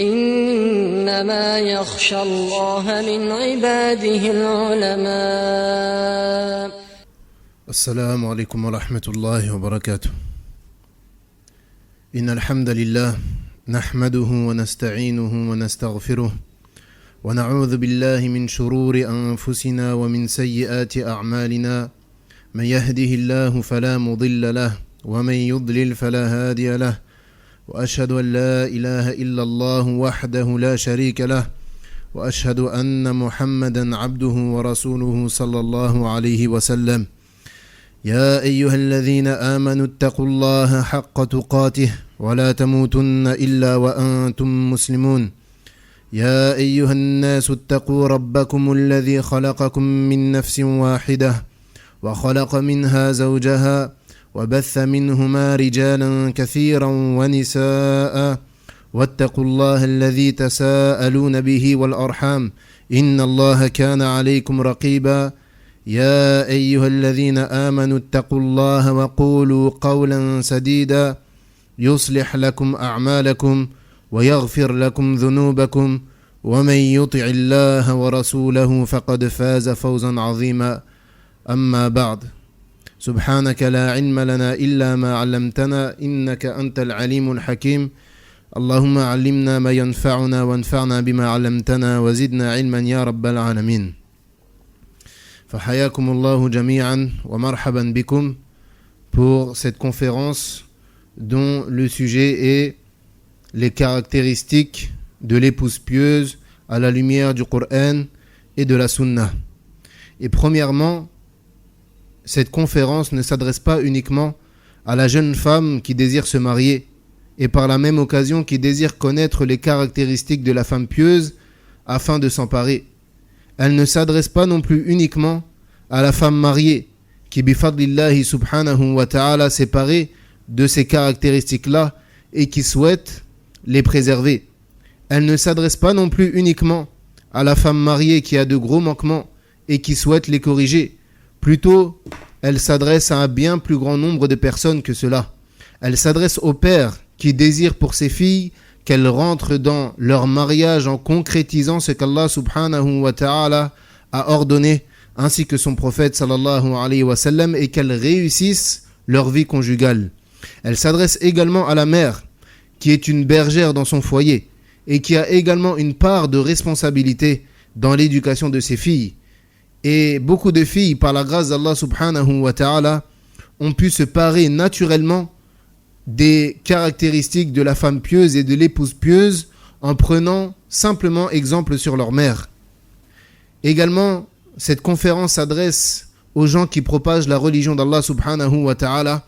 إنما يخشى الله من عباده العلماء. السلام عليكم ورحمة الله وبركاته. إن الحمد لله نحمده ونستعينه ونستغفره ونعوذ بالله من شرور أنفسنا ومن سيئات أعمالنا من يهده الله فلا مضل له ومن يضلل فلا هادي له وأشهد أن لا إله إلا الله وحده لا شريك له وأشهد أن محمدا عبده ورسوله صلى الله عليه وسلم. يا أيها الذين آمنوا اتقوا الله حق تقاته ولا تموتن إلا وأنتم مسلمون. يا أيها الناس اتقوا ربكم الذي خلقكم من نفس واحدة وخلق منها زوجها وبث منهما رجالا كثيرا ونساء واتقوا الله الذي تساءلون به والأرحام إن الله كان عليكم رقيبا. يا أيها الذين آمنوا اتقوا الله وقولوا قولا سديدا يصلح لكم أعمالكم ويغفر لكم ذنوبكم ومن يطع الله ورسوله فقد فاز فوزا عظيما. أما بعد سبحانك لا علم لنا إلا ما علمتنا إنك أنت العليم الحكيم. اللهم علمنا ما ينفعنا وانفعنا بما علمتنا وزدنا علما يا رب العالمين. فحياكم الله جميعا ومرحبا بكم pour cette conférence dont le sujet est les caractéristiques de l'épouse pieuse à la lumière du Coran et de la Sunna. Et premièrement, cette conférence ne s'adresse pas uniquement à la jeune femme qui désire se marier et par la même occasion qui désire connaître les caractéristiques de la femme pieuse afin de s'emparer. Elle ne s'adresse pas non plus uniquement à la femme mariée qui bifadlillahi subhanahu wa ta'ala s'est parée de ces caractéristiques-là et qui souhaite les préserver. Elle ne s'adresse pas non plus uniquement à la femme mariée qui a de gros manquements et qui souhaite les corriger. Plutôt, elle s'adresse à un bien plus grand nombre de personnes que cela. Elle s'adresse aux pères qui désirent pour ses filles qu'elles rentrent dans leur mariage en concrétisant ce qu'Allah subhanahu wa ta'ala a ordonné, ainsi que son prophète sallallahu alayhi wa sallam, et qu'elles réussissent leur vie conjugale. Elle s'adresse également à la mère qui est une bergère dans son foyer et qui a également une part de responsabilité dans l'éducation de ses filles. Et beaucoup de filles, par la grâce d'Allah subhanahu wa ta'ala, ont pu se parer naturellement des caractéristiques de la femme pieuse et de l'épouse pieuse en prenant simplement exemple sur leur mère. Également, cette conférence s'adresse aux gens qui propagent la religion d'Allah subhanahu wa ta'ala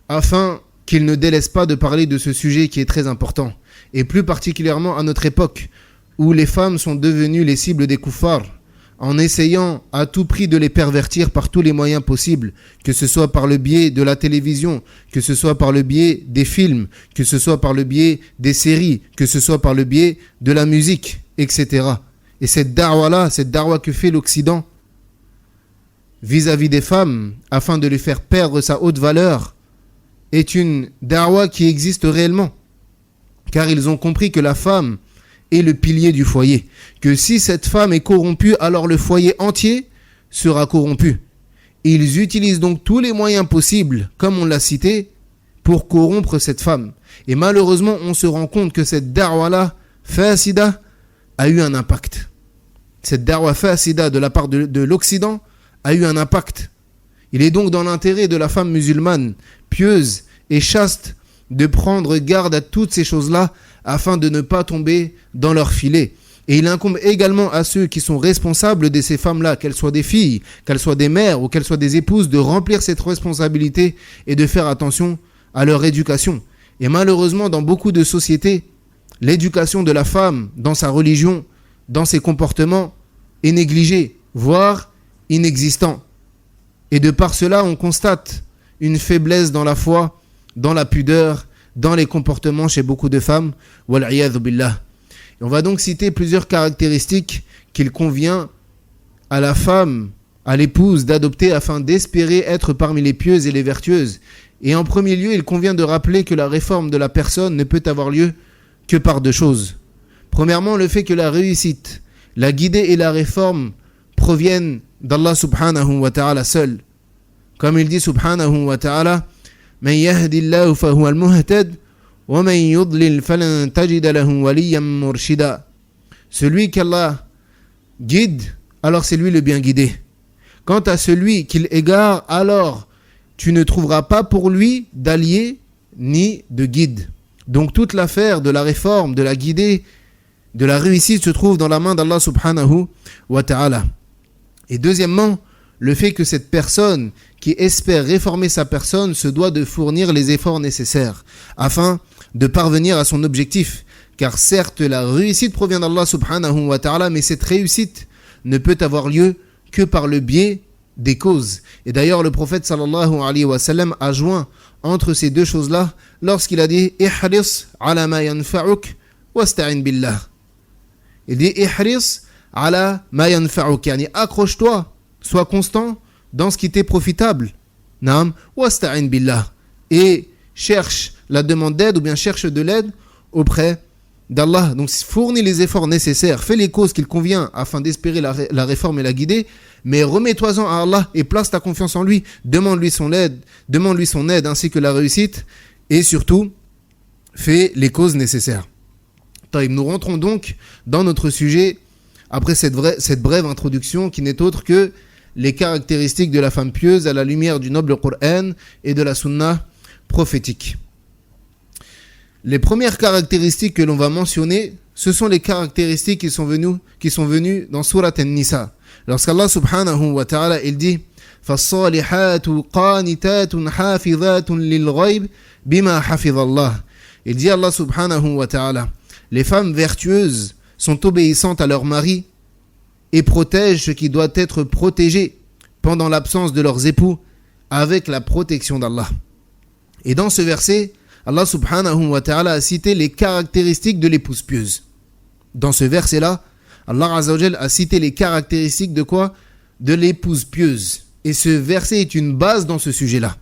afin qu'ils ne délaissent pas de parler de ce sujet qui est très important. Et plus particulièrement à notre époque où les femmes sont devenues les cibles des kuffars, en essayant à tout prix de les pervertir par tous les moyens possibles, que ce soit par le biais de la télévision, que ce soit par le biais des films, que ce soit par le biais des séries, que ce soit par le biais de la musique, etc. Et cette da'wa-là, cette da'wa que fait l'Occident vis-à-vis des femmes, afin de lui faire perdre sa haute valeur, est une da'wa qui existe réellement. Car ils ont compris que la femme est le pilier du foyer. Que si cette femme est corrompue, alors le foyer entier sera corrompu. Ils utilisent donc tous les moyens possibles, comme on l'a cité, pour corrompre cette femme. Et malheureusement, on se rend compte que cette da'wa-là, fasida, a eu un impact. Cette da'wa fasida de la part de l'Occident a eu un impact. Il est donc dans l'intérêt de la femme musulmane, pieuse et chaste, de prendre garde à toutes ces choses-là afin de ne pas tomber dans leur filet. Et il incombe également à ceux qui sont responsables de ces femmes-là, qu'elles soient des filles, qu'elles soient des mères ou qu'elles soient des épouses, de remplir cette responsabilité et de faire attention à leur éducation. Et malheureusement, dans beaucoup de sociétés, l'éducation de la femme dans sa religion, dans ses comportements, est négligée, voire inexistant. Et de par cela, on constate une faiblesse dans la foi, dans la pudeur, dans les comportements chez beaucoup de femmes. Wal'iyadhu billah. Et on va donc citer plusieurs caractéristiques qu'il convient à la femme, à l'épouse d'adopter afin d'espérer être parmi les pieuses et les vertueuses. Et en premier lieu, il convient de rappeler que la réforme de la personne ne peut avoir lieu que par deux choses. Premièrement, le fait que la réussite, la guidée et la réforme proviennent d'Allah subhanahu wa ta'ala seul. Comme il dit subhanahu wa ta'ala, Man yahdillahu fahuwa al-muhtad wa man yudlil falan tajida lahu waliyan murshida. Celui qu'Allah guide, alors c'est lui le bien guidé. Quant à celui qu'il égare, alors tu ne trouveras pas pour lui d'allié ni de guide. Donc toute l'affaire de la réforme, de la guidée, de la réussite se trouve dans la main d'Allah subhanahu wa ta'ala. Et deuxièmement, le fait que cette personne qui espère réformer sa personne se doit de fournir les efforts nécessaires afin de parvenir à son objectif. Car certes, la réussite provient d'Allah subhanahu wa ta'ala, mais cette réussite ne peut avoir lieu que par le biais des causes. Et d'ailleurs, le prophète sallallahu alayhi wa sallam a joint entre ces deux choses-là lorsqu'il a dit « Ihris ala ma yanfa'uk wasta'in billah ». Il dit « Ihris ala ma yanfa'uk » yani accroche-toi, sois constant dans ce qui t'est profitable. Naam, wasta'in billah. Et cherche la demande d'aide ou bien cherche de l'aide auprès d'Allah. Donc fournis les efforts nécessaires, fais les causes qu'il convient afin d'espérer la réforme et la guider, mais remets-toi-en à Allah et place ta confiance en lui. Demande-lui son aide ainsi que la réussite et surtout fais les causes nécessaires. Nous rentrons donc dans notre sujet après cette brève introduction qui n'est autre que les caractéristiques de la femme pieuse à la lumière du noble Coran et de la Sunna prophétique. Les premières caractéristiques que l'on va mentionner, ce sont les caractéristiques qui sont venues dans Surat An-Nisa. Lorsqu'Allah subhanahu wa ta'ala il dit فَالصَّالِحَاتُ قَانِتَاتٌ حَافِظَاتٌ لِلْغَيْبِ بِمَا حَفِظَ اللَّهِ. Il dit Allah subhanahu wa ta'ala, les femmes vertueuses sont obéissantes à leur mari et protègent ce qui doit être protégé pendant l'absence de leurs époux avec la protection d'Allah. Et dans ce verset, Allah subhanahu wa ta'ala a cité les caractéristiques de l'épouse pieuse. Dans ce verset-là, Allah azza wa jalla a cité les caractéristiques de quoi ? De l'épouse pieuse. Et ce verset est une base dans ce sujet-là.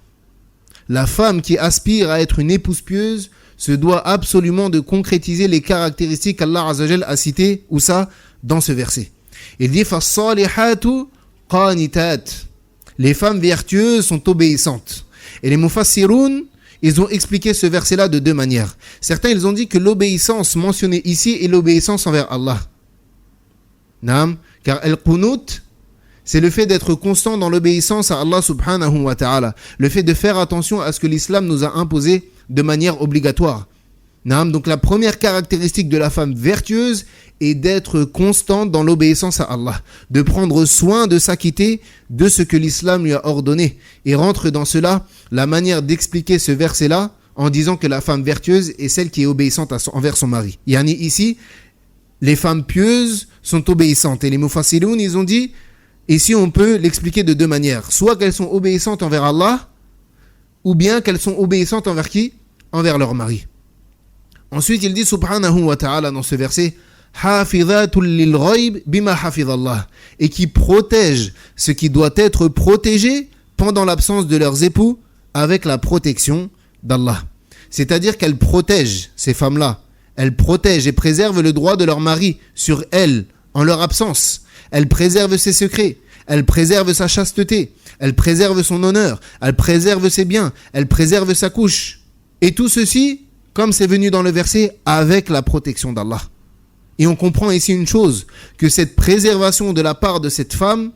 La femme qui aspire à être une épouse pieuse se doit absolument de concrétiser les caractéristiques qu'Allah azza wa jalla a citées, ou ça, dans ce verset. Il dit فَالصَّالِحَاتُ قَانِتَاتٌ. Les femmes vertueuses sont obéissantes. Et les mufassiroun, ils ont expliqué ce verset-là de deux manières. Certains, ils ont dit que l'obéissance mentionnée ici est l'obéissance envers Allah. Naam, car al-qunut, c'est le fait d'être constant dans l'obéissance à Allah subhanahu wa ta'ala. Le fait de faire attention à ce que l'islam nous a imposé de manière obligatoire. Naam, donc la première caractéristique de la femme vertueuse est d'être constante dans l'obéissance à Allah, de prendre soin de s'acquitter de ce que l'islam lui a ordonné. Et rentre dans cela la manière d'expliquer ce verset-là en disant que la femme vertueuse est celle qui est obéissante envers son mari. Yani ici, les femmes pieuses sont obéissantes. Et les mufassiroun, ils ont dit, ici on peut l'expliquer de deux manières. Soit qu'elles sont obéissantes envers Allah, ou bien qu'elles sont obéissantes envers qui ? Envers leur mari. Ensuite, il dit subhanahu wa ta'ala dans ce verset, hafidhatul lil ghaib bima hafidhallah, et qui protègent ce qui doit être protégé pendant l'absence de leurs époux avec la protection d'Allah. C'est-à-dire qu'elles protègent ces femmes-là, elles protègent et préservent le droit de leur mari sur elles en leur absence. Elles préservent ses secrets, elles préservent sa chasteté, elles préservent son honneur, elles préservent ses biens, elles préservent sa couche. Et tout ceci, comme c'est venu dans le verset, avec la protection d'Allah. Et on comprend ici une chose, que cette préservation de la part de cette femme,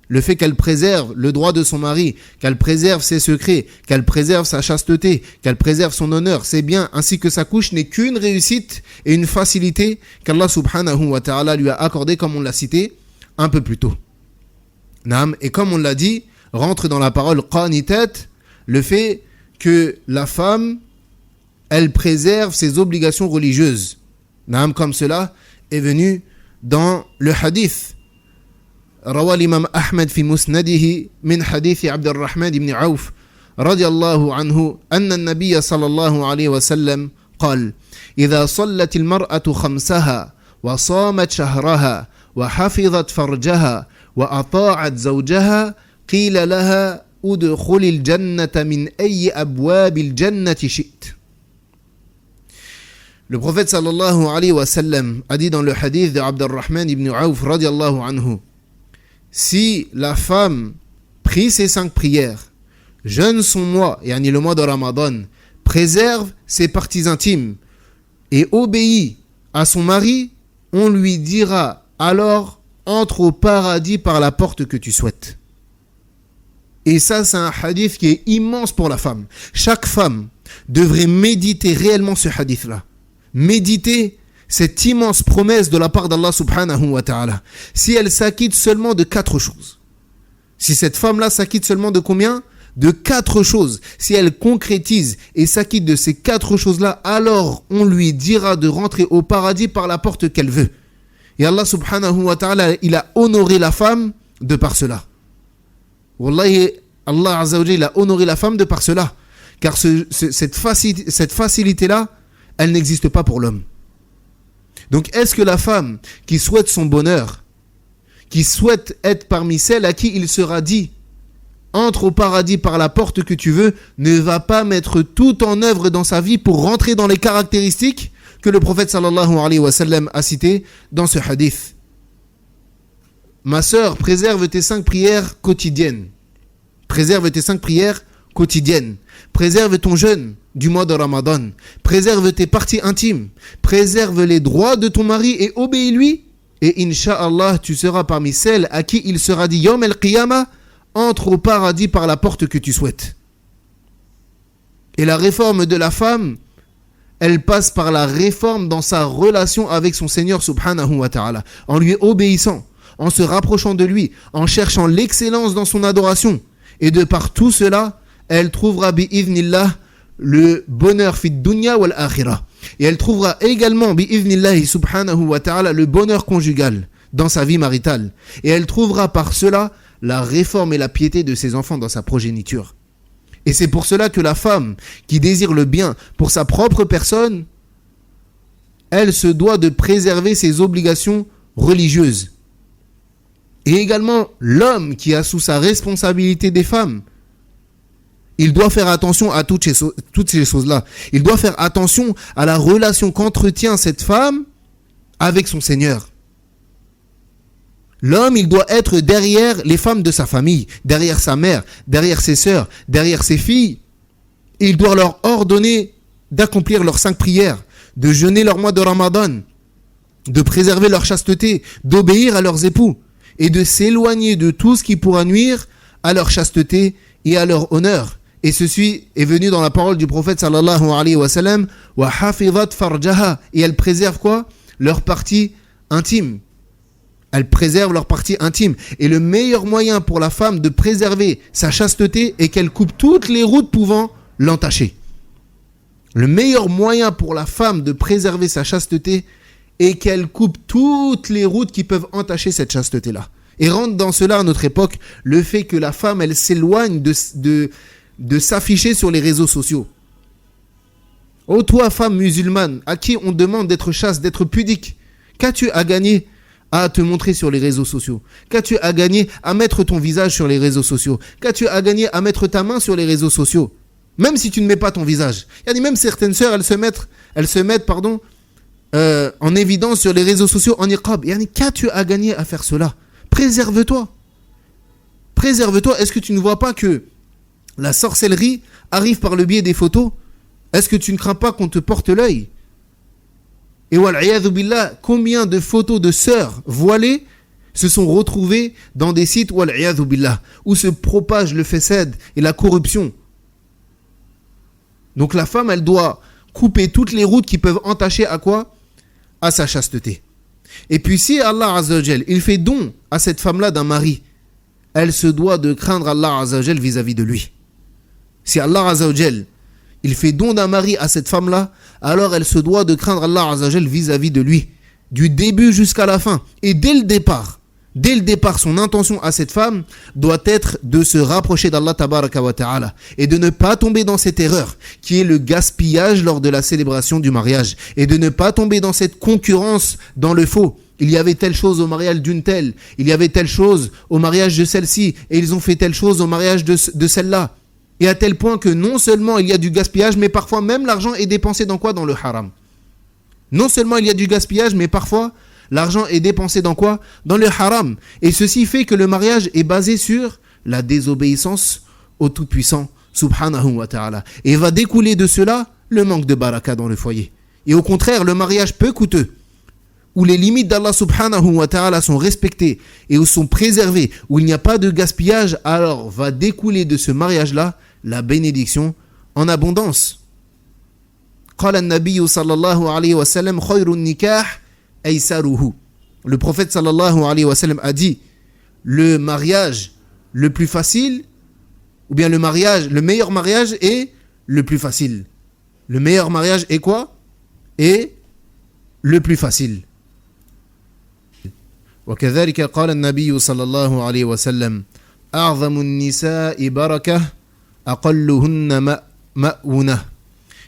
le fait qu'elle préserve le droit de son mari, qu'elle préserve ses secrets, qu'elle préserve sa chasteté, qu'elle préserve son honneur, ses biens, ainsi que sa couche, n'est qu'une réussite et une facilité qu'Allah subhanahu wa ta'ala lui a accordé, comme on l'a cité un peu plus tôt. Naam, et comme on l'a dit, rentre dans la parole qanitat, le fait que la femme, elle préserve ses obligations religieuses. Naam, comme cela est venu dans le hadith. روى الإمام أحمد في مسنده من حديث عبد الرحمن بن عوف رضي الله عنه أن النبي صلى الله عليه وسلم قال إذا صلت المرأة خمسها وصامت شهرها وحفظت فرجها وأطاعت زوجها قيل لها ادخل الجنة من أي أبواب الجنة شئت. Le prophète sallallahu alayhi wa sallam a dit dans le hadith de Abdurrahman ibn Awf radiallahu anhu, si la femme prie ses 5 prières, jeûne son mois, yani le mois de Ramadan, préserve ses parties intimes et obéit à son mari, on lui dira alors entre au paradis par la porte que tu souhaites. Et ça, c'est un hadith qui est immense pour la femme. Chaque femme devrait méditer réellement ce hadith-là. Méditer cette immense promesse de la part d'Allah subhanahu wa ta'ala. Si elle s'acquitte seulement de 4 choses. Si cette femme-là s'acquitte seulement de combien ? De 4 choses. Si elle concrétise et s'acquitte de ces 4 choses-là, alors on lui dira de rentrer au paradis par la porte qu'elle veut. Et Allah subhanahu wa ta'ala, il a honoré la femme de par cela. Wallahi, Allah azza wa jalla a honoré la femme de par cela. Car cette facilité-là, elle n'existe pas pour l'homme. Donc est-ce que la femme qui souhaite son bonheur, qui souhaite être parmi celles à qui il sera dit entre au paradis par la porte que tu veux, ne va pas mettre tout en œuvre dans sa vie pour rentrer dans les caractéristiques que le prophète sallallahu alayhi wa sallam a citées dans ce hadith? Ma sœur, préserve tes 5 prières quotidiennes. Préserve tes 5 prières quotidiennes. Préserve ton jeûne du mois de Ramadan. Préserve tes parties intimes. Préserve les droits de ton mari et obéis-lui. Et Inch'Allah, tu seras parmi celles à qui il sera dit Yawm al-Qiyamah, entre au paradis par la porte que tu souhaites. Et la réforme de la femme, elle passe par la réforme dans sa relation avec son Seigneur subhanahu wa ta'ala, en lui obéissant, en se rapprochant de lui, en cherchant l'excellence dans son adoration. Et de par tout cela, elle trouvera bi'idhnillah le bonheur fit dunya wal akhirah. Et elle trouvera également bi'idhnillah subhanahu wa ta'ala le bonheur conjugal dans sa vie maritale. Et elle trouvera par cela la réforme et la piété de ses enfants dans sa progéniture. Et c'est pour cela que la femme qui désire le bien pour sa propre personne, elle se doit de préserver ses obligations religieuses. Et également l'homme qui a sous sa responsabilité des femmes, il doit faire attention à toutes ces choses-là. Il doit faire attention à la relation qu'entretient cette femme avec son Seigneur. L'homme, il doit être derrière les femmes de sa famille, derrière sa mère, derrière ses sœurs, derrière ses filles. Et il doit leur ordonner d'accomplir leurs 5 prières, de jeûner leur mois de Ramadan, de préserver leur chasteté, d'obéir à leurs époux et de s'éloigner de tout ce qui pourra nuire à leur chasteté et à leur honneur. Et ceci est venu dans la parole du prophète sallallahu alayhi wa sallam, wa hafizat farjaha, et elles préservent quoi ? Leur partie intime. Elles préservent leur partie intime. Et le meilleur moyen pour la femme de préserver sa chasteté est qu'elle coupe toutes les routes pouvant l'entacher. Le meilleur moyen pour la femme de préserver sa chasteté est qu'elle coupe toutes les routes qui peuvent entacher cette chasteté-là. Et rentre dans cela à notre époque le fait que la femme, elle s'éloigne de s'afficher sur les réseaux sociaux. Ô toi, femme musulmane, à qui on demande d'être chaste, d'être pudique, qu'as-tu à gagner à te montrer sur les réseaux sociaux? Qu'as-tu à gagner à mettre ton visage sur les réseaux sociaux? Qu'as-tu à gagner à mettre ta main sur les réseaux sociaux? Même si tu ne mets pas ton visage. Il y a même certaines sœurs, elles se mettent en évidence sur les réseaux sociaux en niqab. Qu'as-tu à gagner à faire cela? Préserve-toi. Préserve-toi. Est-ce que tu ne vois pas que la sorcellerie arrive par le biais des photos? Est-ce que tu ne crains pas qu'on te porte l'œil? Et wal'iyadhu billah, combien de photos de sœurs voilées se sont retrouvées dans des sites wal'iyadhu billah, où se propage le fesed et la corruption. Donc la femme, elle doit couper toutes les routes qui peuvent entacher à quoi? À sa chasteté. Et puis si Allah Azza wa Jal, il fait don à cette femme-là d'un mari, elle se doit de craindre Allah Azza wa Jal vis-à-vis de lui. Si Allah Azza wa Jal, il fait don d'un mari à cette femme-là, alors elle se doit de craindre Allah Azza wa Jal vis-à-vis de lui, du début jusqu'à la fin. Et dès le départ, son intention à cette femme doit être de se rapprocher d'Allah Tabaraka wa Ta'ala et de ne pas tomber dans cette erreur qui est le gaspillage lors de la célébration du mariage et de ne pas tomber dans cette concurrence dans le faux. Il y avait telle chose au mariage d'une telle, il y avait telle chose au mariage de celle-ci et ils ont fait telle chose au mariage de celle-là. Et à tel point que non seulement il y a du gaspillage, mais parfois même l'argent est dépensé dans quoi? Dans le haram. Non seulement il y a du gaspillage, mais parfois l'argent est dépensé dans quoi? Dans le haram. Et ceci fait que le mariage est basé sur la désobéissance au Tout-Puissant, subhanahu wa ta'ala. Et va découler de cela le manque de baraka dans le foyer. Et au contraire, le mariage peu coûteux, où les limites d'Allah subhanahu wa ta'ala sont respectées et où sont préservées, où il n'y a pas de gaspillage, alors va découler de ce mariage-là la bénédiction en abondance. قال النبي صلى الله عليه وسلم خير النكاح أيسره. Le prophète sallallahu alayhi wa sallam a dit, le mariage le plus facile, ou bien le meilleur mariage est le plus facile. Le meilleur mariage est quoi? Est le plus facile. وكذلك قال النبي صلى الله عليه وسلم أعظم النساء بركة أقلهن مأونة.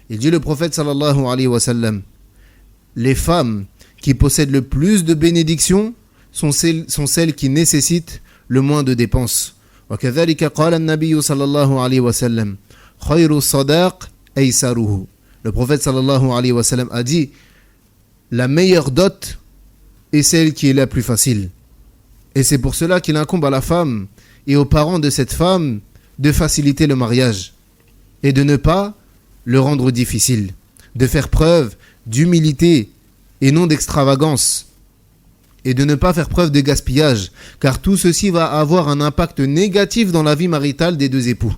Il dit le prophète sallallahu alayhi wa sallam, les femmes qui possèdent le plus de bénédictions sont celles qui nécessitent le moins de dépenses. وكذلك قال النبي صلى الله عليه وسلم خير الصداق أيسره. Le prophète sallallahu alayhi wa sallam a dit, la meilleure dot est celle qui est la plus facile. Et c'est pour cela qu'il incombe à la femme et aux parents de cette femme de faciliter le mariage et de ne pas le rendre difficile, de faire preuve d'humilité et non d'extravagance, et de ne pas faire preuve de gaspillage, car tout ceci va avoir un impact négatif dans la vie maritale des deux époux.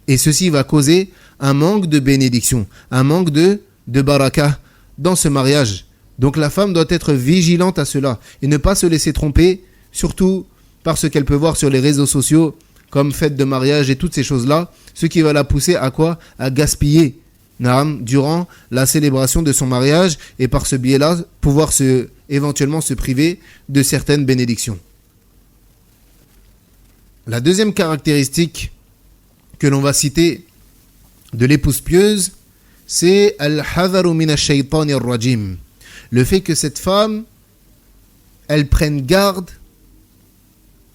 Et ceci va causer un manque de bénédiction, un manque de baraka dans ce mariage. Donc la femme doit être vigilante à cela et ne pas se laisser tromper, surtout par ce qu'elle peut voir sur les réseaux sociaux, comme fête de mariage et toutes ces choses-là, ce qui va la pousser à quoi? À gaspiller durant la célébration de son mariage et par ce biais-là, pouvoir éventuellement se priver de certaines bénédictions. La deuxième caractéristique que l'on va citer de l'épouse pieuse, c'est al-hadharu min ash-shaytan ar-rajim. Le fait que cette femme, elle prenne garde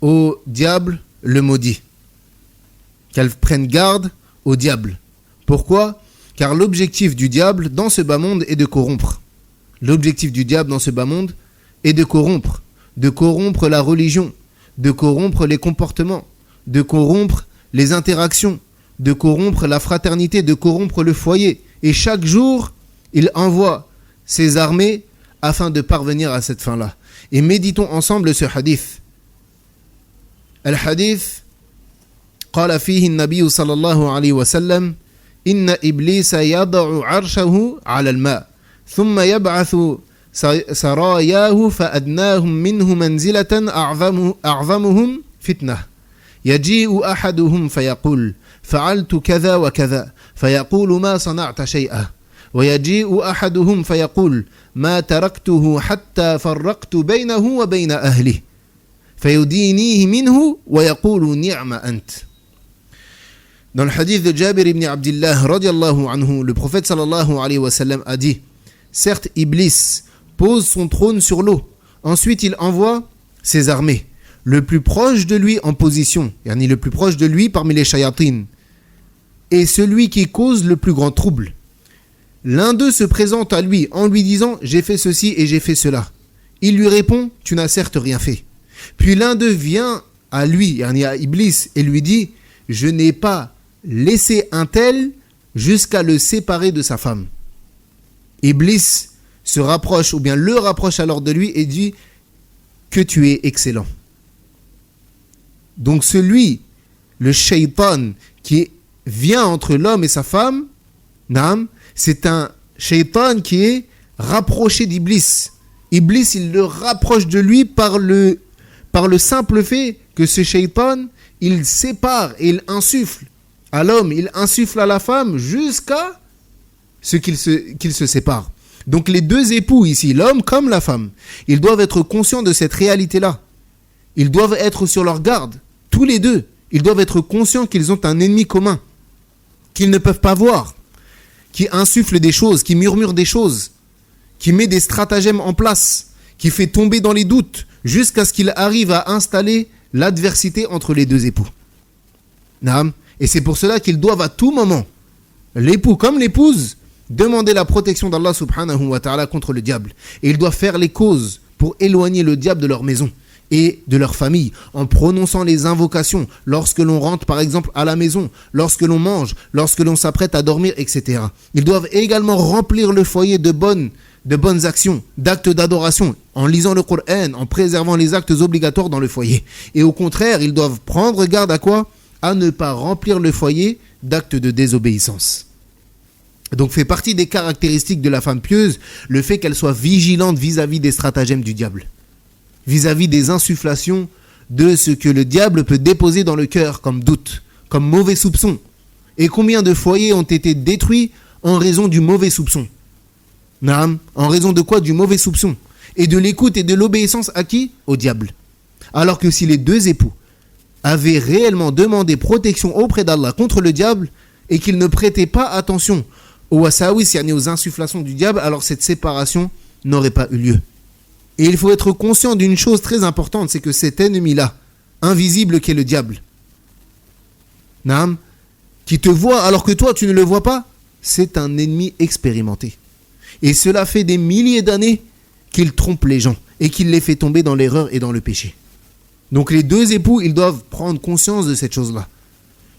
au diable le maudit. Qu'elle prenne garde au diable. Pourquoi? Car l'objectif du diable dans ce bas monde est de corrompre. L'objectif du diable dans ce bas monde est de corrompre la religion, de corrompre les comportements, de corrompre les interactions, de corrompre la fraternité, de corrompre le foyer. Et chaque jour, il envoie ses armées afin de parvenir à cette fin-là. Et méditons ensemble ce hadith. Al-hadith, قال فيه النبي صلى الله عليه وسلم إن إبليس يضع عرشه على الماء ثم يبعث سراياه فأدناهم منه منزلة أعظمهم فتنة يجيء أحدهم فيقول فعلت كذا وكذا فيقول ما صنعت شيئا ويجيء أحدهم فيقول ما تركته حتى فرقت بينه وبين أهله فيدينيه منه ويقول نعم أنت. Dans le hadith de Jabir ibn Abdillah radiallahu anhu, le prophète sallallahu alayhi wa sallam a dit, certes Iblis pose son trône sur l'eau, ensuite il envoie ses armées, le plus proche de lui en position, yani le plus proche de lui parmi les shayatines, et celui qui cause le plus grand trouble. L'un d'eux se présente à lui en lui disant, j'ai fait ceci et j'ai fait cela. Il lui répond, tu n'as certes rien fait. Puis l'un d'eux vient à lui, yani à Iblis, et lui dit, je n'ai pas laissé un tel jusqu'à le séparer de sa femme. Iblis se rapproche, ou bien le rapproche alors de lui et dit que tu es excellent. Donc celui, le shaytan, qui vient entre l'homme et sa femme, c'est un shaytan qui est rapproché d'Iblis. Iblis, il le rapproche de lui par le simple fait que ce shaytan, il sépare et il insuffle à l'homme, il insuffle à la femme jusqu'à ce qu'ils se séparent. Donc les deux époux ici, l'homme comme la femme, ils doivent être conscients de cette réalité-là. Ils doivent être sur leur garde, tous les deux. Ils doivent être conscients qu'ils ont un ennemi commun, qu'ils ne peuvent pas voir, qui insuffle des choses, qui murmure des choses, qui met des stratagèmes en place, qui fait tomber dans les doutes, jusqu'à ce qu'il arrive à installer l'adversité entre les deux époux. Et c'est pour cela qu'ils doivent à tout moment, l'époux comme l'épouse, demander la protection d'Allah subhanahu wa ta'ala contre le diable. Et ils doivent faire les causes pour éloigner le diable de leur maison et de leur famille, en prononçant les invocations lorsque l'on rentre par exemple à la maison, lorsque l'on mange, lorsque l'on s'apprête à dormir, etc. Ils doivent également remplir le foyer de bonnes actions, d'actes d'adoration, en lisant le Coran, en préservant les actes obligatoires dans le foyer. Et au contraire, ils doivent prendre garde à quoi ? À ne pas remplir le foyer d'actes de désobéissance. Donc fait partie des caractéristiques de la femme pieuse, le fait qu'elle soit vigilante vis-à-vis des stratagèmes du diable, vis-à-vis des insufflations de ce que le diable peut déposer dans le cœur comme doute, comme mauvais soupçon. Et combien de foyers ont été détruits en raison du mauvais soupçon ? Naam, en raison de quoi ? Du mauvais soupçon. Et de l'écoute et de l'obéissance à qui ? Au diable. Alors que si les deux époux avaient réellement demandé protection auprès d'Allah contre le diable et qu'ils ne prêtaient pas attention aux wasawis, c'est-à-dire aux insufflations du diable, alors cette séparation n'aurait pas eu lieu. Et il faut être conscient d'une chose très importante, c'est que cet ennemi-là, invisible qu'est le diable, Naam, qui te voit alors que toi tu ne le vois pas, c'est un ennemi expérimenté. Et cela fait des milliers d'années qu'il trompe les gens et qu'il les fait tomber dans l'erreur et dans le péché. Donc les deux époux, ils doivent prendre conscience de cette chose-là.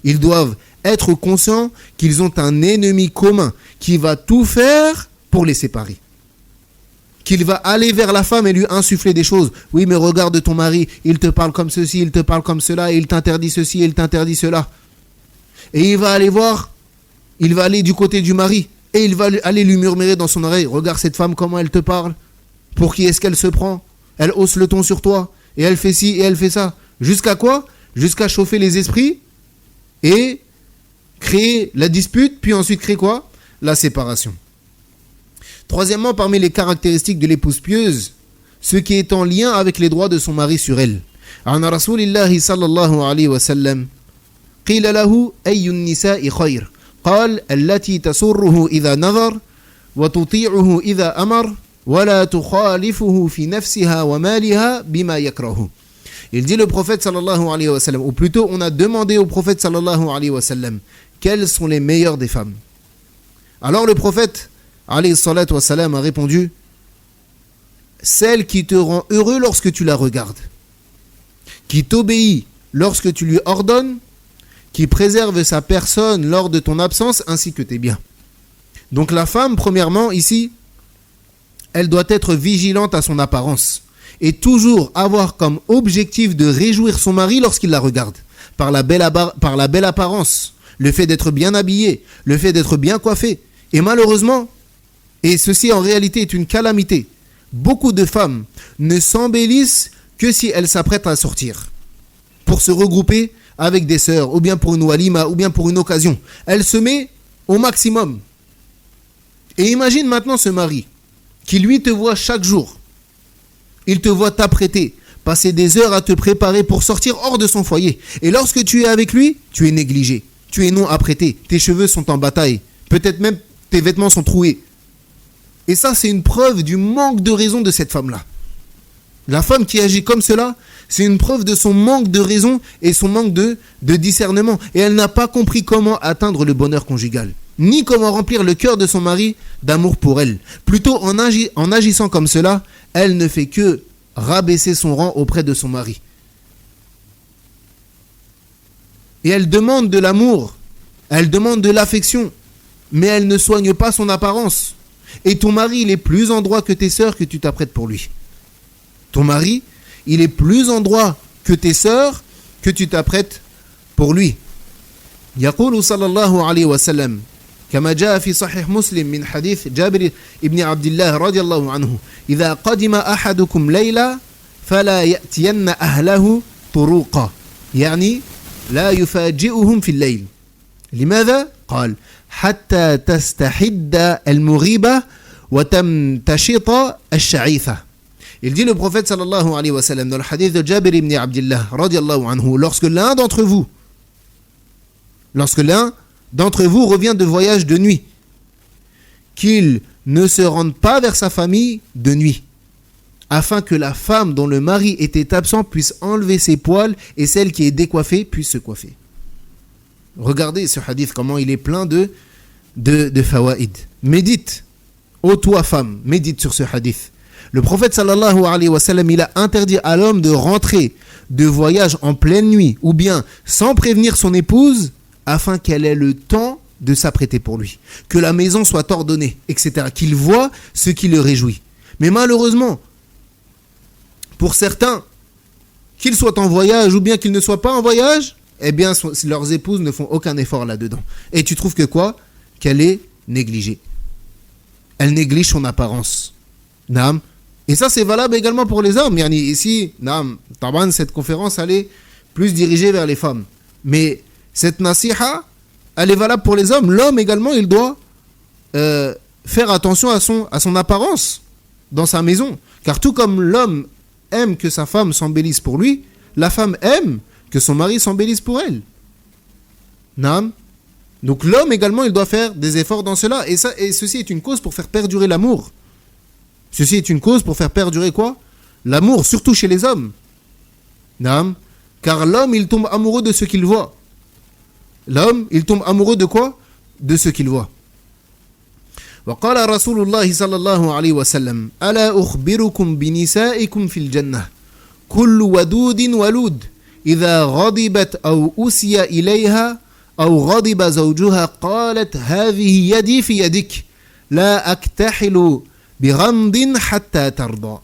Ils doivent être conscients qu'ils ont un ennemi commun qui va tout faire pour les séparer. Qu'il va aller vers la femme et lui insuffler des choses. Oui, mais regarde ton mari, il te parle comme ceci, il te parle comme cela, il t'interdit ceci, il t'interdit cela. Et il va aller voir, il va aller du côté du mari et il va aller lui murmurer dans son oreille, regarde cette femme comment elle te parle, pour qui est-ce qu'elle se prend, elle hausse le ton sur toi, et elle fait ci et elle fait ça. Jusqu'à quoi ? Jusqu'à chauffer les esprits et créer la dispute, puis ensuite créer quoi ? La séparation. Troisièmement, parmi les caractéristiques de l'épouse pieuse, ce qui est en lien avec les droits de son mari sur elle. عن رسول الله صلى الله عليه وسلم قيل له أي النساء خير قال التي تسره إذا نظر وتطيعه إذا أمر ولا تخالفه في نفسها ومالها بما يكره. Il dit le prophète sallallahu alayhi wa sallam, ou plutôt on a demandé au prophète sallallahu alayhi wa sallam, quelles sont les meilleures des femmes. Alors le prophète alayhi salatu wa sallam a répondu, celle qui te rend heureux lorsque tu la regardes, qui t'obéit lorsque tu lui ordonnes, qui préserve sa personne lors de ton absence ainsi que tes biens. Donc la femme, premièrement, ici, elle doit être vigilante à son apparence et toujours avoir comme objectif de réjouir son mari lorsqu'il la regarde, par la belle apparence, le fait d'être bien habillé, le fait d'être bien coiffé. Et malheureusement, et ceci en réalité est une calamité, beaucoup de femmes ne s'embellissent que si elles s'apprêtent à sortir pour se regrouper avec des sœurs, ou bien pour une walima, ou bien pour une occasion. Elle se met au maximum. Et imagine maintenant ce mari qui lui te voit chaque jour. Il te voit t'apprêter, passer des heures à te préparer pour sortir hors de son foyer. Et lorsque tu es avec lui, tu es négligé, tu es non apprêté, tes cheveux sont en bataille, peut-être même tes vêtements sont troués. Et ça, c'est une preuve du manque de raison de cette femme-là. La femme qui agit comme cela, c'est une preuve de son manque de raison et son manque de discernement. Et elle n'a pas compris comment atteindre le bonheur conjugal, ni comment remplir le cœur de son mari d'amour pour elle. Plutôt, en agissant comme cela, elle ne fait que rabaisser son rang auprès de son mari. Et elle demande de l'amour, elle demande de l'affection, mais elle ne soigne pas son apparence. Et ton mari, il est plus en droit que tes sœurs que tu t'apprêtes pour lui. Ton mari, il est plus en droit que tes sœurs que tu t'apprêtes pour lui. يقول صلى الله عليه وسلم كما جاء في صحيح مسلم من حديث جابر ابن عبد الله رضي الله عنه إذا قدم أحدكم ليلة فلا يأتين أهله طروقا يعني لا يفاجئهم في الليل. لماذا؟ قال حتى تستحد المغيبة وتمتشط الشعيثة. Il dit le prophète sallallahu alayhi wa sallam dans le hadith de Jabir ibn Abdillah radiyallahu anhu, lorsque l'un d'entre vous revient de voyage de nuit, qu'il ne se rende pas vers sa famille de nuit, afin que la femme dont le mari était absent puisse enlever ses poils et celle qui est décoiffée puisse se coiffer. Regardez ce hadith, comment il est plein de fawaïd. médite. Ô toi femme, médite sur ce hadith. Le prophète sallallahu alayhi wa sallam, il a interdit à l'homme de rentrer de voyage en pleine nuit ou bien sans prévenir son épouse afin qu'elle ait le temps de s'apprêter pour lui. Que la maison soit ordonnée, etc. Qu'il voit ce qui le réjouit. Mais malheureusement, pour certains, qu'ils soient en voyage ou bien qu'ils ne soient pas en voyage, eh bien leurs épouses ne font aucun effort là-dedans. Et tu trouves que quoi ? Qu'elle est négligée. Elle néglige son apparence. Naam. Et ça, c'est valable également pour les hommes. Yani ici, naam, taban, cette conférence, elle est plus dirigée vers les femmes. Mais cette nasiha, elle est valable pour les hommes. L'homme également, il doit faire attention à son apparence dans sa maison. Car tout comme l'homme aime que sa femme s'embellisse pour lui, la femme aime que son mari s'embellisse pour elle. Naam. Donc l'homme également, il doit faire des efforts dans cela. Et ceci est une cause pour faire perdurer l'amour. Ceci est une cause pour faire perdurer quoi ? L'amour, surtout chez les hommes. Naam. Car l'homme, il tombe amoureux de ce qu'il voit. L'homme, il tombe amoureux de quoi ? De ce qu'il voit. وقال رسول الله صلى الله عليه وسلم ألا أخبركم بنسائكم في الجنة كل ودود ولود إذا غضبت أو أسي إليها أو غضب زوجها قالت هذه يدي في يدك لا أكتحل بغمض حتى ترضى.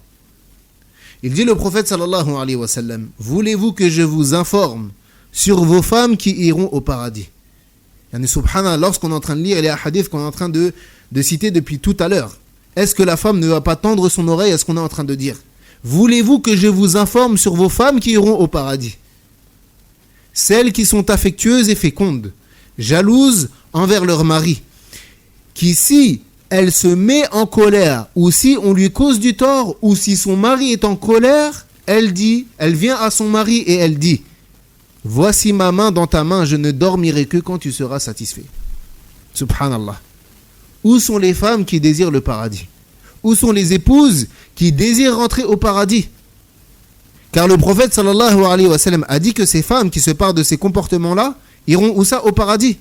Il dit le prophète sallallahu alayhi wa sallam, voulez-vous que je vous informe sur vos femmes qui iront au paradis? Yani subhanallah, lorsqu'on est en train de lire les hadiths qu'on est en train de citer depuis tout à l'heure, est-ce que la femme ne va pas tendre son oreille à ce qu'on est en train de dire? Voulez-vous que je vous informe sur vos femmes qui iront au paradis? Celles qui sont affectueuses et fécondes, jalouses envers leur mari, qui si elle se met en colère, ou si on lui cause du tort, ou si son mari est en colère, elle vient à son mari et elle dit, voici ma main dans ta main, je ne dormirai que quand tu seras satisfait. Subhanallah. Où sont les femmes qui désirent le paradis? Où sont les épouses qui désirent rentrer au paradis? Car le prophète sallallahu alayhi wa sallam a dit que ces femmes qui se parlent de ces comportements-là iront où ça? Au paradis.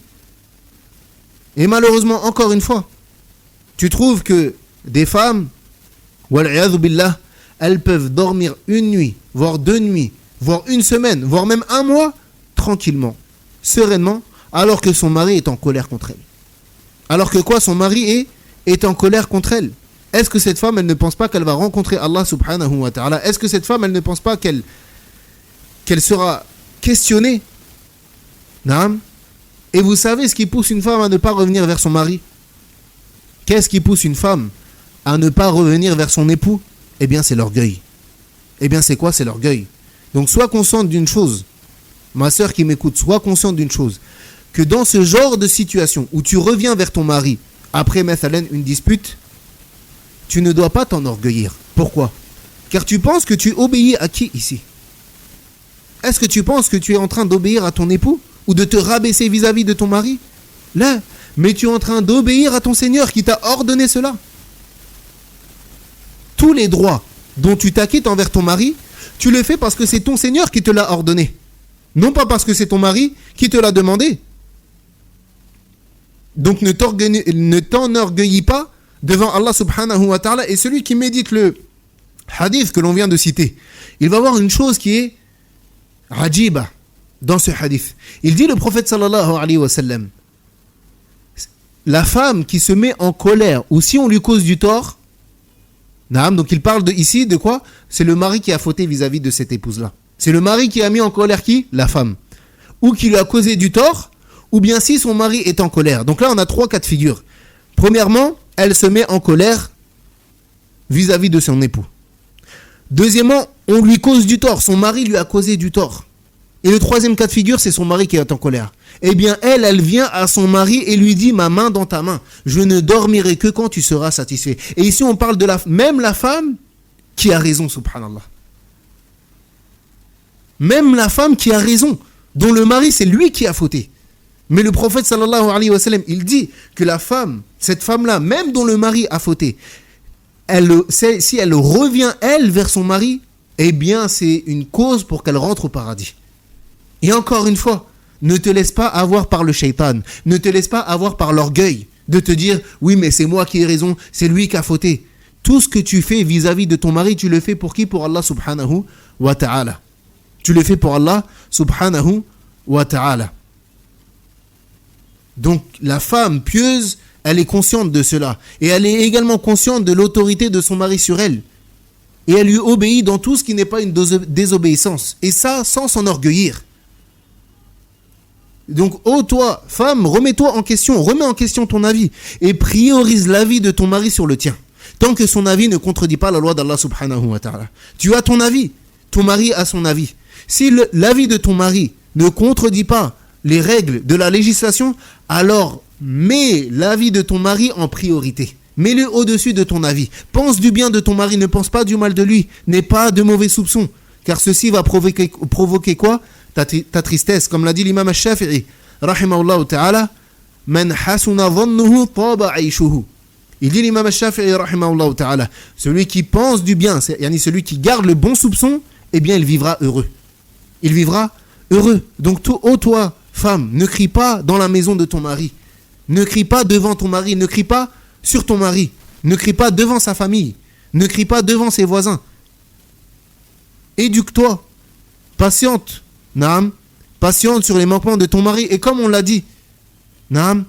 Et malheureusement, encore une fois, tu trouves que des femmes, wal'iyadhu billah, elles peuvent dormir une nuit, voire 2 nuits, voire 1 semaine, voire même 1 mois, tranquillement, sereinement, alors que son mari est en colère contre elle. Alors que quoi? Son mari est en colère contre elle. Est-ce que cette femme, elle ne pense pas qu'elle va rencontrer Allah subhanahu wa ta'ala? Est-ce que cette femme, elle ne pense pas qu'elle sera questionnée? Naam. Et vous savez ce qui pousse une femme à ne pas revenir vers son mari? Qu'est-ce qui pousse une femme à ne pas revenir vers son époux? Eh bien, c'est l'orgueil. Eh bien, c'est quoi? C'est l'orgueil. Donc, sois consciente d'une chose, ma sœur qui m'écoute, sois consciente d'une chose, que dans ce genre de situation où tu reviens vers ton mari après mathalan une dispute, tu ne dois pas t'enorgueillir. Pourquoi? Car tu penses que tu obéis à qui ici? Est-ce que tu penses que tu es en train d'obéir à ton époux ou de te rabaisser vis-à-vis de ton mari? Là, mais tu es en train d'obéir à ton Seigneur qui t'a ordonné cela. Tous les droits dont tu t'acquittes envers ton mari, tu le fais parce que c'est ton Seigneur qui te l'a ordonné. Non pas parce que c'est ton mari qui te l'a demandé. Donc ne t'enorgueillis pas devant Allah subhanahu wa ta'ala. Et celui qui médite le hadith que l'on vient de citer, il va voir une chose qui est ajiba dans ce hadith. Il dit le prophète sallallahu alayhi wa sallam, la femme qui se met en colère ou si on lui cause du tort, donc il parle ici de quoi? C'est le mari qui a fauté vis-à-vis de cette épouse-là. C'est le mari qui a mis en colère qui? La femme. Ou qui lui a causé du tort, ou bien si son mari est en colère. Donc là, on a 3 cas de figure. Premièrement, elle se met en colère vis-à-vis de son époux. Deuxièmement, on lui cause du tort. Son mari lui a causé du tort. Et le 3e cas de figure, c'est son mari qui est en colère. Eh bien, elle vient à son mari et lui dit, ma main dans ta main. Je ne dormirai que quand tu seras satisfait. Et ici, on parle de même la femme qui a raison, subhanallah. Même la femme qui a raison, dont le mari, c'est lui qui a fauté. Mais le prophète sallallahu alayhi wa sallam, il dit que la femme, cette femme-là, même dont le mari a fauté, si elle revient, elle, vers son mari, eh bien, c'est une cause pour qu'elle rentre au paradis. Et encore une fois, ne te laisse pas avoir par le shaitan, ne te laisse pas avoir par l'orgueil de te dire oui mais c'est moi qui ai raison, c'est lui qui a fauté. Tout ce que tu fais vis-à-vis de ton mari, tu le fais pour qui? Pour Allah subhanahu wa ta'ala. Tu le fais pour Allah subhanahu wa ta'ala. Donc la femme pieuse, elle est consciente de cela. Et elle est également consciente de l'autorité de son mari sur elle. Et elle lui obéit dans tout ce qui n'est pas une désobéissance. Et ça, sans s'enorgueillir. Donc, ô toi, femme, remets-toi en question, remets en question ton avis. Et priorise l'avis de ton mari sur le tien. Tant que son avis ne contredit pas la loi d'Allah subhanahu wa ta'ala. Tu as ton avis, ton mari a son avis. Si l'avis de ton mari ne contredit pas les règles de la législation, alors mets l'avis de ton mari en priorité. Mets-le au-dessus de ton avis. Pense du bien de ton mari, ne pense pas du mal de lui. N'aie pas de mauvais soupçons. Car ceci va provoquer quoi? Ta tristesse. Comme l'a dit l'imam al-Shafi'i, rahimahullah ta'ala, man hasuna dhannuhu taba aishuhu. Il dit l'imam al-Shafi'i, rahimahullah ta'ala, celui qui pense du bien, celui qui garde le bon soupçon, eh bien il vivra heureux. Il vivra heureux. Donc toi, femme, ne crie pas dans la maison de ton mari. Ne crie pas devant ton mari. Ne crie pas sur ton mari. Ne crie pas devant sa famille. Ne crie pas devant ses voisins. Éduque-toi. Patiente. Naam. Patiente sur les manquements de ton mari. Et comme on l'a dit, naam,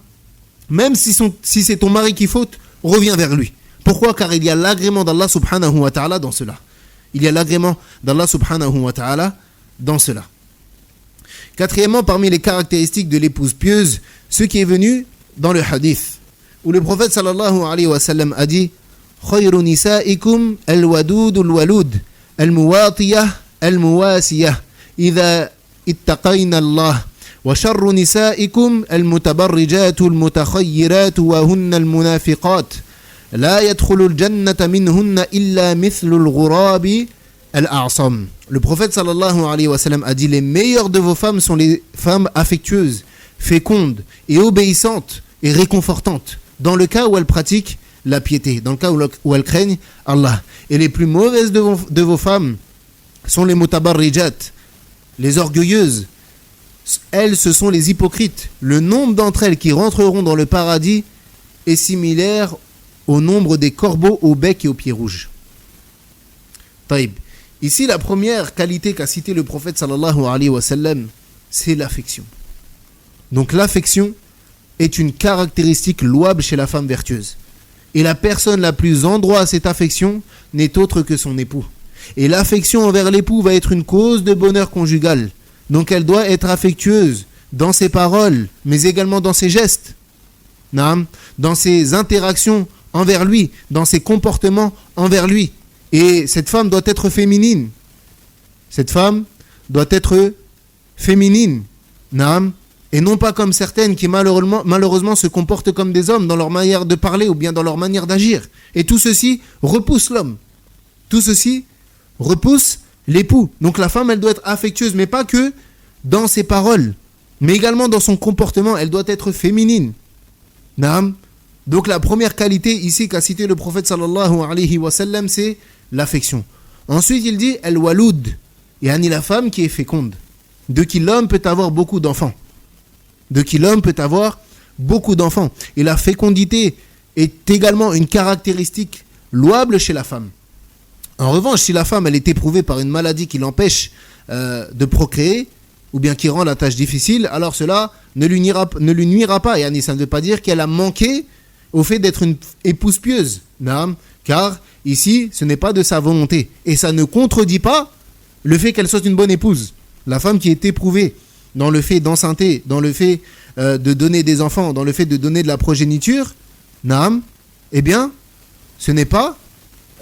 même si c'est ton mari qui faute, reviens vers lui. Pourquoi? Car il y a l'agrément d'Allah subhanahu wa ta'ala dans cela. Il y a l'agrément d'Allah subhanahu wa ta'ala dans cela. Quatrièmement, parmi les caractéristiques de l'épouse pieuse, ce qui est venu dans le hadith, où le prophète sallallahu alayhi wa sallam a dit khayru nisaikum al-wadud al-walud al-muwatiyah al-muwasiyah idha ittaqayna Allah wa sharru nisaikum al-mutabarrijat al-mutakhayyirat wa hunna al-munafiqat la yadkhulu al-jannata minhunna illa mithlu al-ghurabi al-a'sam. Le prophète sallallahu alayhi wa sallam a dit les meilleures de vos femmes sont les femmes affectueuses, fécondes et obéissantes et réconfortantes, dans le cas où elles pratiquent la piété, dans le cas où elles craignent Allah. Et les plus mauvaises de vos femmes sont les mutabarrijat, les orgueilleuses. Elles, ce sont les hypocrites. Le nombre d'entre elles qui rentreront dans le paradis est similaire au nombre des corbeaux au bec et aux pieds rouges. Taïb. Ici, la première qualité qu'a cité le prophète sallallahu alayhi wa sallam, c'est l'affection. Donc l'affection est une caractéristique louable chez la femme vertueuse. Et la personne la plus en droit à cette affection n'est autre que son époux. Et l'affection envers l'époux va être une cause de bonheur conjugal. Donc elle doit être affectueuse dans ses paroles, mais également dans ses gestes, dans ses interactions envers lui, dans ses comportements envers lui. Et cette femme doit être féminine. Cette femme doit être féminine. Et non pas comme certaines qui malheureusement se comportent comme des hommes dans leur manière de parler ou bien dans leur manière d'agir. Et tout ceci repousse l'homme. Tout ceci repousse l'époux. Donc la femme, elle doit être affectueuse, mais pas que dans ses paroles, mais également dans son comportement. Elle doit être féminine. Donc la première qualité ici qu'a cité le prophète sallallahu alayhi wa sallam, c'est l'affection. Ensuite, il dit al-walud, yani la femme qui est féconde, de qui l'homme peut avoir beaucoup d'enfants. De qui l'homme peut avoir beaucoup d'enfants. Et la fécondité est également une caractéristique louable chez la femme. En revanche, si la femme elle est éprouvée par une maladie qui l'empêche de procréer, ou bien qui rend la tâche difficile, alors cela ne lui nuira pas. Yani, ça ne veut pas dire qu'elle a manqué au fait d'être une épouse pieuse. Car ici, ce n'est pas de sa volonté. Et ça ne contredit pas le fait qu'elle soit une bonne épouse. La femme qui est éprouvée dans le fait d'enceinte, dans le fait de donner des enfants, dans le fait de donner de la progéniture, eh bien, ce n'est pas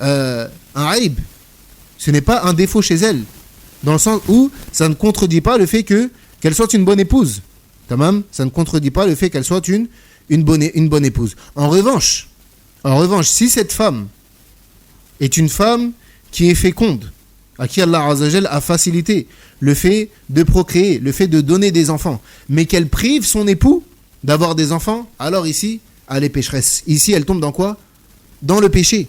un aïb, ce n'est pas un défaut chez elle, dans le sens où ça ne contredit pas le fait qu'elle soit une bonne épouse. Ça ne contredit pas le fait qu'elle soit une bonne épouse. En revanche, si cette femme est une femme qui est féconde, à qui Allah Azzawajal a facilité le fait de procréer, le fait de donner des enfants, mais qu'elle prive son époux d'avoir des enfants, alors ici, elle est pécheresse. Ici, elle tombe dans quoi? Dans le péché.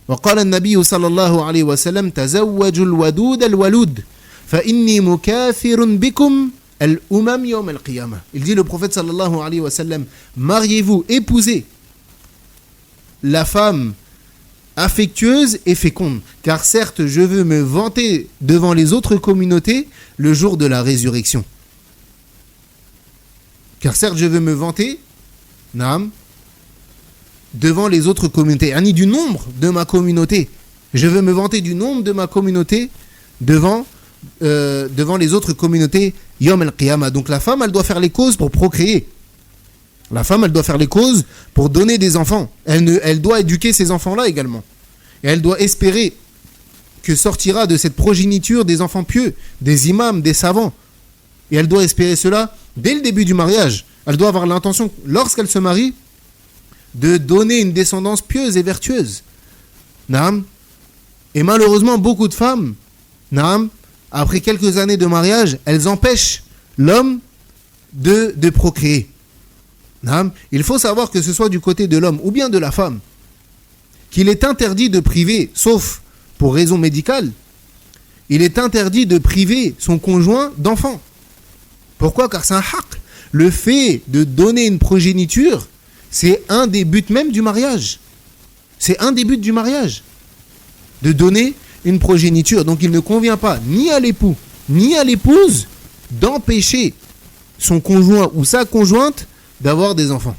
وقال النبي صلى الله عليه وسلم تزوجوا الودود الولود فإني مكاثر بكم al-umam yawm al-qiyamah. Il dit le prophète sallallahu alayhi wa sallam, mariez-vous, épousez la femme affectueuse et féconde, car certes je veux me vanter devant les autres communautés le jour de la résurrection. Car certes je veux me vanter, naam, devant les autres communautés, ani du nombre de ma communauté. Je veux me vanter du nombre de ma communauté devant les autres communautés yawm al-qiyamah. Donc la femme, elle doit faire les causes pour procréer. La femme, elle doit faire les causes pour donner des enfants. Elle doit éduquer ces enfants-là également. Et elle doit espérer que sortira de cette progéniture des enfants pieux, des imams, des savants. Et elle doit espérer cela dès le début du mariage. Elle doit avoir l'intention, lorsqu'elle se marie, de donner une descendance pieuse et vertueuse. Naam. Et malheureusement, beaucoup de femmes, naam, après quelques années de mariage, elles empêchent l'homme de procréer. Naam. Il faut savoir que ce soit du côté de l'homme ou bien de la femme, qu'il est interdit de priver, sauf pour raison médicale, il est interdit de priver son conjoint d'enfant. Pourquoi ? Car c'est un haq. Le fait de donner une progéniture, c'est un des buts même du mariage. C'est un des buts du mariage. De donner une progéniture. Donc il ne convient pas ni à l'époux, ni à l'épouse d'empêcher son conjoint ou sa conjointe d'avoir des enfants.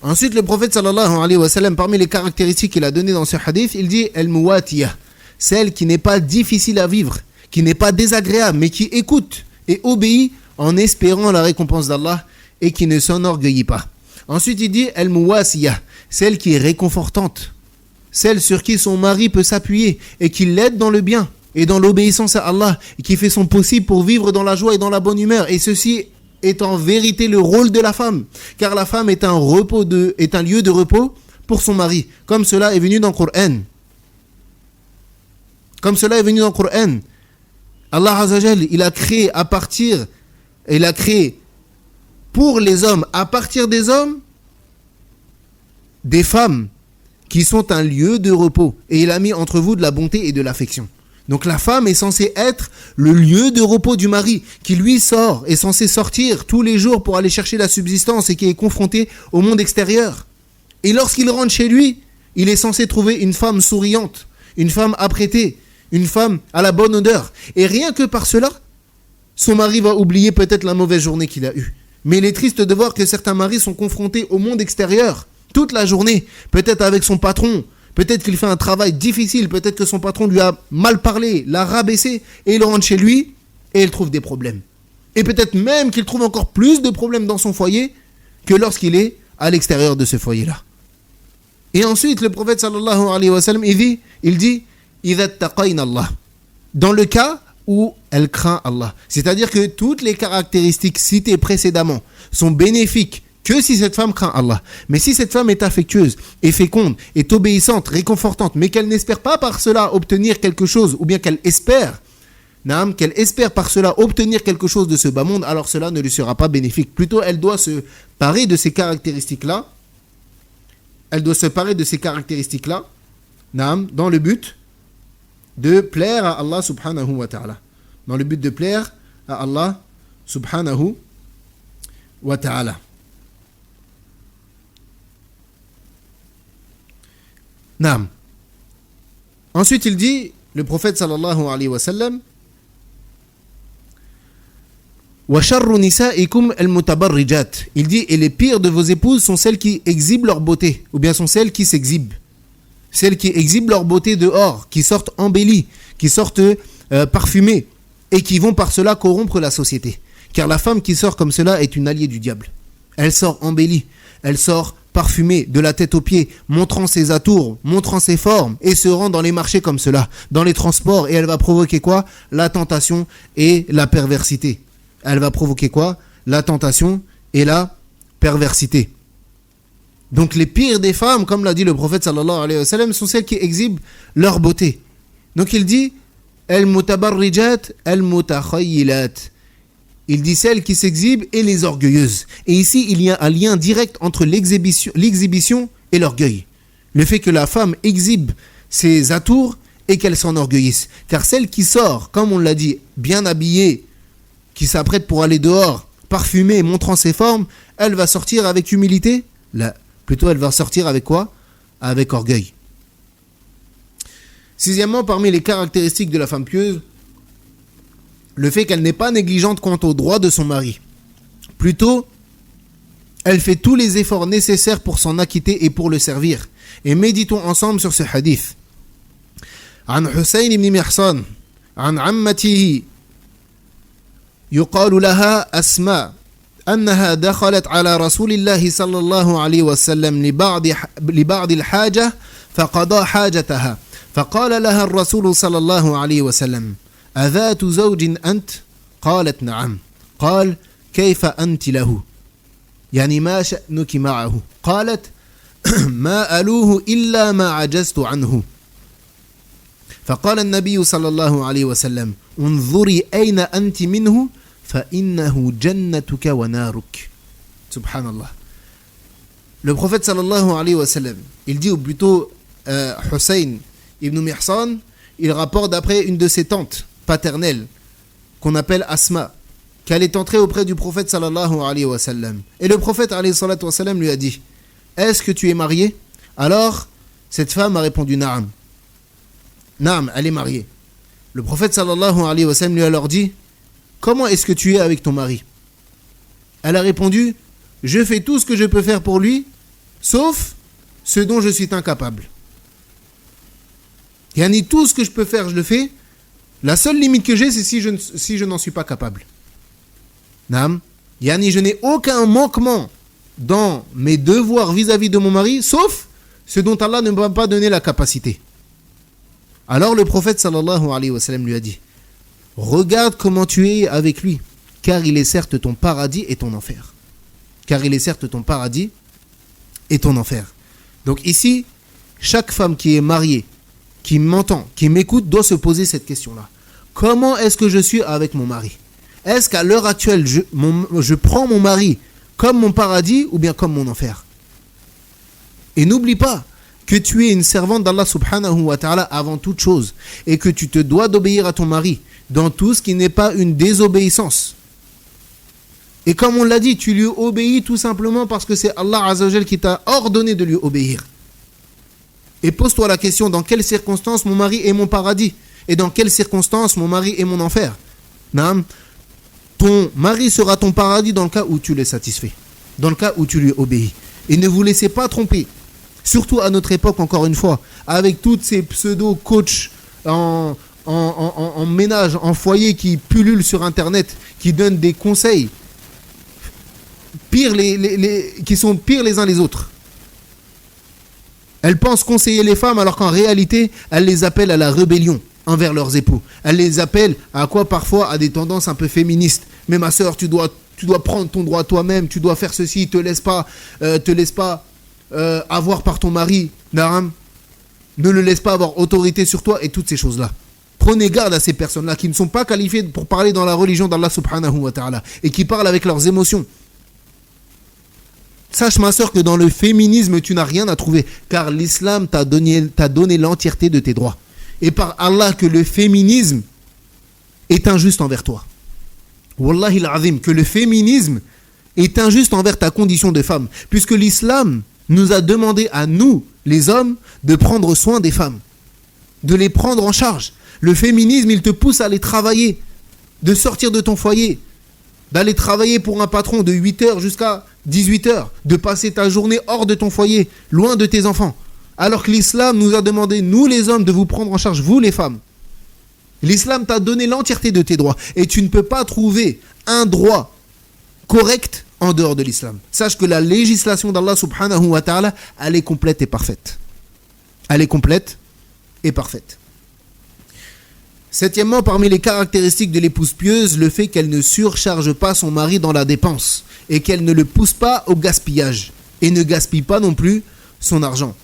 Ensuite, le prophète sallallahu alayhi wa sallam, parmi les caractéristiques qu'il a données dans ce hadith, il dit al-muwatiyah, celle qui n'est pas difficile à vivre, qui n'est pas désagréable, mais qui écoute et obéit en espérant la récompense d'Allah et qui ne s'enorgueillit pas. Ensuite, il dit al-muwasiyah, celle qui est réconfortante, celle sur qui son mari peut s'appuyer et qui l'aide dans le bien et dans l'obéissance à Allah et qui fait son possible pour vivre dans la joie et dans la bonne humeur. Et ceci est en vérité le rôle de la femme, car la femme est un lieu de repos pour son mari, comme cela est venu dans le Coran. Comme cela est venu dans le Coran. Allah Azza wa Jal, il a créé pour les hommes, à partir des hommes, des femmes qui sont un lieu de repos. Et il a mis entre vous de la bonté et de l'affection. Donc la femme est censée être le lieu de repos du mari, qui lui est censé sortir tous les jours pour aller chercher la subsistance et qui est confronté au monde extérieur. Et lorsqu'il rentre chez lui, il est censé trouver une femme souriante, une femme apprêtée, une femme à la bonne odeur. Et rien que par cela, son mari va oublier peut-être la mauvaise journée qu'il a eue. Mais il est triste de voir que certains maris sont confrontés au monde extérieur toute la journée, peut-être avec son patron, peut-être qu'il fait un travail difficile, peut-être que son patron lui a mal parlé, l'a rabaissé, et il rentre chez lui et il trouve des problèmes. Et peut-être même qu'il trouve encore plus de problèmes dans son foyer que lorsqu'il est à l'extérieur de ce foyer-là. Et ensuite, le prophète sallallahu alayhi wa sallam, il dit إِذَا اتَّقَيْنَ اللَّهِ, dans le cas où elle craint Allah. C'est-à-dire que toutes les caractéristiques citées précédemment sont bénéfiques que si cette femme craint Allah. Mais si cette femme est affectueuse, est féconde, est obéissante, réconfortante, mais qu'elle n'espère pas par cela obtenir quelque chose, ou bien qu'elle espère par cela obtenir quelque chose de ce bas monde, alors cela ne lui sera pas bénéfique. Plutôt, elle doit se parer de ces caractéristiques-là. Dans le but de plaire à Allah subhanahu wa ta'ala. Dans le but de plaire à Allah subhanahu wa ta'ala. Naam. Ensuite, il dit, le prophète sallallahu alayhi wa sallam, wa sharru nisaikum al-mutabarrijat. Il dit, et les pires de vos épouses sont celles qui exhibent leur beauté, ou bien sont celles qui s'exhibent. Celles qui exhibent leur beauté dehors, qui sortent embellies, qui sortent parfumées, et qui vont par cela corrompre la société. Car la femme qui sort comme cela est une alliée du diable. Elle sort embellie, elle sort parfumée de la tête aux pieds, montrant ses atours, montrant ses formes, et se rend dans les marchés comme cela, dans les transports, et elle va provoquer quoi ? La tentation et la perversité. Elle va provoquer quoi ? La tentation et la perversité. Donc les pires des femmes, comme l'a dit le prophète sallallahu alayhi wa sallam, sont celles qui exhibent leur beauté. Donc il dit al-mutabarrijat al-mutakhayyilat. Il dit celles qui s'exhibent et les orgueilleuses. Et ici, il y a un lien direct entre l'exhibition et l'orgueil. Le fait que la femme exhibe ses atours et qu'elle s'enorgueillisse. Car celle qui sort, comme on l'a dit, bien habillée, qui s'apprête pour aller dehors, parfumée et montrant ses formes, elle va sortir avec humilité? Là, plutôt elle va sortir avec quoi? Avec orgueil. Sixièmement, parmi les caractéristiques de la femme pieuse, le fait qu'elle n'est pas négligente quant aux droits de son mari. Plutôt, elle fait tous les efforts nécessaires pour s'en acquitter et pour le servir. Et méditons ensemble sur ce hadith. عن حسين بن محصن عن عمته يقال لها أسماء أنها دخلت على رسول الله صلى الله عليه وسلم لبعض الحاجة فقضى حاجتها فقال لها الرسول صلى الله عليه وسلم أذات زوج أنت؟ قالت نعم. قال كيف أنت له؟ يعني ما شأنك معه؟ قالت ما ألوه إلا ما عجزت عنه. فقال النبي صلى الله عليه وسلم انظري أين أنت منه فإنه جنتك ونارك. Subhanallah. Le prophète sallallahu alayhi wa sallam, il dit, ou plutôt Hussein ibn Mihsan, il rapporte d'après une de ses tantes paternelles qu'on appelle Asma, qu'elle est entrée auprès du prophète sallallahu alayhi wa sallam. Et le prophète alayhi salatu wa sallam lui a dit, est-ce que tu es marié? Alors cette femme a répondu Naam. Naam, elle est mariée. Le prophète sallallahu alayhi wa sallam lui a alors dit, comment est-ce que tu es avec ton mari? Elle a répondu, je fais tout ce que je peux faire pour lui, sauf ce dont je suis incapable. Yani tout ce que je peux faire, je le fais. La seule limite que j'ai, c'est si je n'en suis pas capable. Naam. Yani je n'ai aucun manquement dans mes devoirs vis-à-vis de mon mari, sauf ce dont Allah ne m'a pas donné la capacité. Alors le prophète sallallahu alayhi wa sallam lui a dit, regarde comment tu es avec lui, car il est certes ton paradis et ton enfer. Car il est certes ton paradis et ton enfer. Donc ici, chaque femme qui est mariée, qui m'entend, qui m'écoute, doit se poser cette question-là. Comment est-ce que je suis avec mon mari? Est-ce qu'à l'heure actuelle, je prends mon mari comme mon paradis ou bien comme mon enfer? Et n'oublie pas que tu es une servante d'Allah subhanahu wa ta'ala avant toute chose et que tu te dois d'obéir à ton mari dans tout ce qui n'est pas une désobéissance. Et comme on l'a dit, tu lui obéis tout simplement parce que c'est Allah Azza wa Jal qui t'a ordonné de lui obéir. Et pose-toi la question, dans quelles circonstances mon mari est mon paradis et dans quelles circonstances mon mari est mon enfer? Naam. Ton mari sera ton paradis dans le cas où tu l'es satisfait, dans le cas où tu lui obéis. Et ne vous laissez pas tromper, surtout à notre époque, encore une fois, avec toutes ces pseudo-coachs en ménage, en foyer qui pullulent sur Internet, qui donnent des conseils qui sont pires les uns les autres. Elles pensent conseiller les femmes alors qu'en réalité, elles les appellent à la rébellion envers leurs époux. Elles les appellent à quoi? Parfois à des tendances un peu féministes. Mais ma soeur, tu dois prendre ton droit toi-même, tu dois faire ceci, te laisse pas avoir par ton mari. Naam. Ne le laisse pas avoir autorité sur toi et toutes ces choses-là. Prenez garde à ces personnes-là qui ne sont pas qualifiées pour parler dans la religion d'Allah subhanahu wa ta'ala et qui parlent avec leurs émotions. Sache ma soeur que dans le féminisme tu n'as rien à trouver car l'islam t'a donné l'entièreté de tes droits. Et par Allah que le féminisme est injuste envers toi. Wallahi l'azim, que le féminisme est injuste envers ta condition de femme. Puisque l'islam nous a demandé à nous, les hommes, de prendre soin des femmes. De les prendre en charge. Le féminisme, il te pousse à aller travailler, de sortir de ton foyer, d'aller travailler pour un patron de 8h jusqu'à 18h, de passer ta journée hors de ton foyer, loin de tes enfants. Alors que l'islam nous a demandé, nous les hommes, de vous prendre en charge, vous les femmes. L'islam t'a donné l'entièreté de tes droits et tu ne peux pas trouver un droit correct en dehors de l'islam. Sache que la législation d'Allah subhanahu wa ta'ala, elle est complète et parfaite. Elle est complète et parfaite. Septièmement, parmi les caractéristiques de l'épouse pieuse, le fait qu'elle ne surcharge pas son mari dans la dépense et qu'elle ne le pousse pas au gaspillage et ne gaspille pas non plus son argent.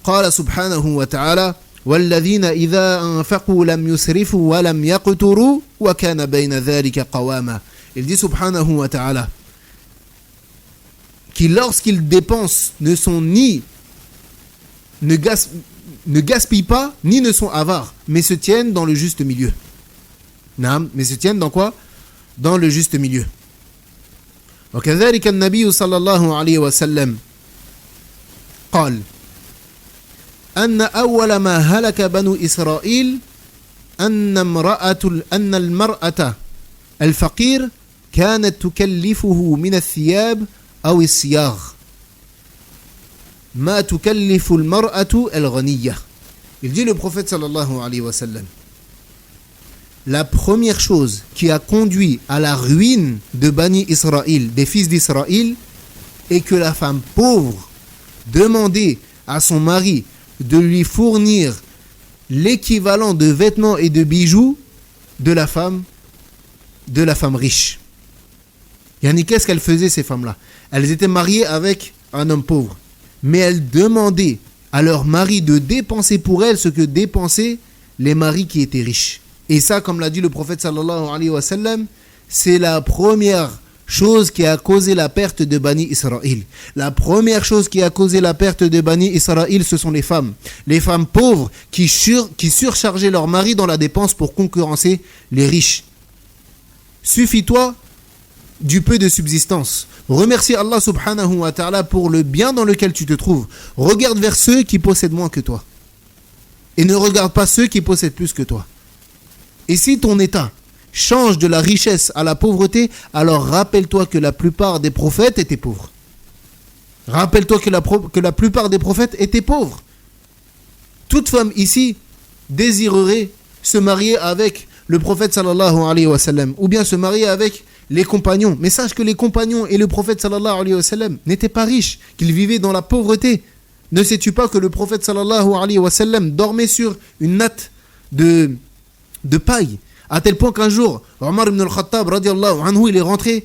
قال سبحانه وتعالى والذين إذا أنفقوا لم يسرفوا ولم يقتروا وكان بين ذلك قواما. Il dit subhanahu wa ta'ala qui lorsqu'ils dépensent ne gaspillent pas ni ne sont avares mais se tiennent dans le juste milieu. Mais se tiennent dans quoi? dans le juste milieu. وكذلك النبي صلى الله عليه وسلم قال أن أول ما هلك بنو إسرائيل أن المرأة الفقير كانت تكلفه من الثياب أو الصياغ ما تكلف المرأة الغنية. Il dit le prophète sallallahu alayhi wa sallam, la première chose qui a conduit à la ruine de Bani Israël, des fils d'Israël, est que la femme pauvre demandait à son mari de lui fournir l'équivalent de vêtements et de bijoux de la femme riche. Yani, qu'est-ce qu'elles faisaient ces femmes-là? Elles étaient mariées avec un homme pauvre, mais elles demandaient à leur mari de dépenser pour elles ce que dépensaient les maris qui étaient riches. Et ça, comme l'a dit le prophète sallallahu alayhi wa sallam, c'est la première chose qui a causé la perte de Bani Israël. La première chose qui a causé la perte de Bani Israël, ce sont les femmes. Les femmes pauvres qui surchargeaient leur mari dans la dépense pour concurrencer les riches. Suffis-toi du peu de subsistance. Remercie Allah subhanahu wa ta'ala pour le bien dans lequel tu te trouves. Regarde vers ceux qui possèdent moins que toi. Et ne regarde pas ceux qui possèdent plus que toi. Et si ton état change de la richesse à la pauvreté, alors rappelle-toi que la plupart des prophètes étaient pauvres. Rappelle-toi que la plupart des prophètes étaient pauvres. Toute femme ici désirerait se marier avec le prophète sallallahu alayhi wa sallam, ou bien se marier avec les compagnons. Mais sache que les compagnons et le prophète sallallahu alayhi wa sallam n'étaient pas riches, qu'ils vivaient dans la pauvreté. Ne sais-tu pas que le prophète sallallahu alayhi wa sallam dormait sur une natte de paille, à tel point qu'un jour, Omar ibn al-Khattab radiallahu anhu, il est rentré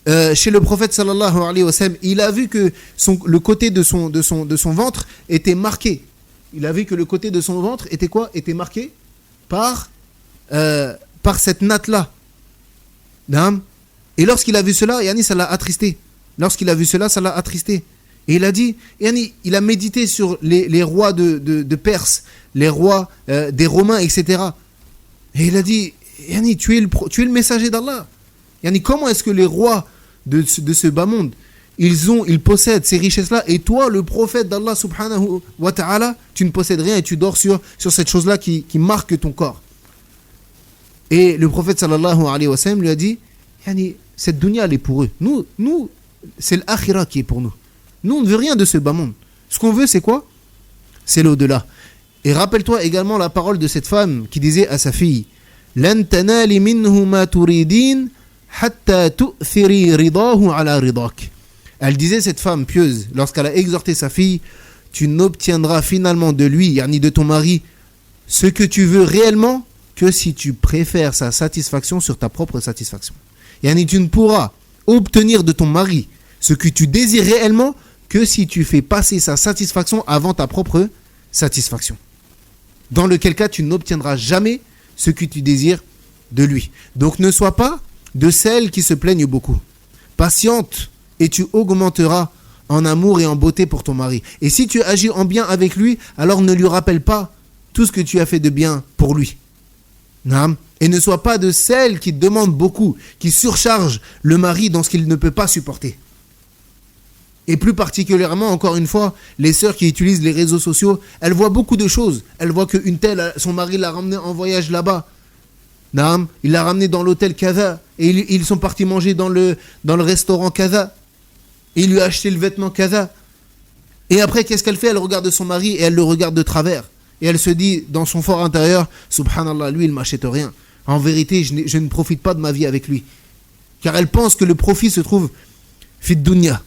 chez le prophète sallallahu alayhi wa sallam. Il a vu que le côté de son ventre était marqué. Il a vu que le côté de son ventre était quoi? Était marqué par cette natte-là. Et lorsqu'il a vu cela, yani, ça l'a attristé. Lorsqu'il a vu cela, ça l'a attristé. Et il a dit, yani, il a médité sur les rois de Perse, les rois des Romains, etc. Et il a dit, yani, tu es le messager d'Allah. Yani, comment est-ce que les rois de ce bas monde, ils possèdent ces richesses-là, et toi, le prophète d'Allah subhanahu wa ta'ala, tu ne possèdes rien et tu dors sur cette chose-là qui marque ton corps. Et le prophète sallallahu alayhi wa sallam lui a dit, yani, cette dunya, elle est pour eux. Nous, c'est l'akhira qui est pour nous. Nous, on ne veut rien de ce bas monde. Ce qu'on veut, c'est quoi? C'est l'au-delà. Et rappelle-toi également la parole de cette femme qui disait à sa fille, لَن تَنَالِ مِنْهُ مَا تُرِيدِينَ حَتَّى تُؤْثِرِي رِضَاهُ عَلَى رِضَاكِ. Elle disait, cette femme pieuse, lorsqu'elle a exhorté sa fille, tu n'obtiendras finalement de lui, yani de ton mari, ce que tu veux réellement que si tu préfères sa satisfaction sur ta propre satisfaction. Yani, tu ne pourras obtenir de ton mari ce que tu désires réellement que si tu fais passer sa satisfaction avant ta propre satisfaction. Dans lequel cas tu n'obtiendras jamais ce que tu désires de lui. Donc ne sois pas de celles qui se plaignent beaucoup. Patiente et tu augmenteras en amour et en beauté pour ton mari. Et si tu agis en bien avec lui, alors ne lui rappelle pas tout ce que tu as fait de bien pour lui. Et ne sois pas de celles qui demandent beaucoup, qui surchargent le mari dans ce qu'il ne peut pas supporter. Et plus particulièrement, encore une fois, les sœurs qui utilisent les réseaux sociaux, elles voient beaucoup de choses. Elles voient qu'une telle, son mari l'a ramenée en voyage là-bas. Il l'a ramenée dans l'hôtel Kaza. Et ils sont partis manger dans le restaurant Kaza. Et il lui a acheté le vêtement Kaza. Et après, qu'est-ce qu'elle fait? Elle regarde son mari et elle le regarde de travers. Et elle se dit dans son fort intérieur, Subhanallah, lui, il ne m'achète rien. En vérité, je ne profite pas de ma vie avec lui. Car elle pense que le profit se trouve fit dunya.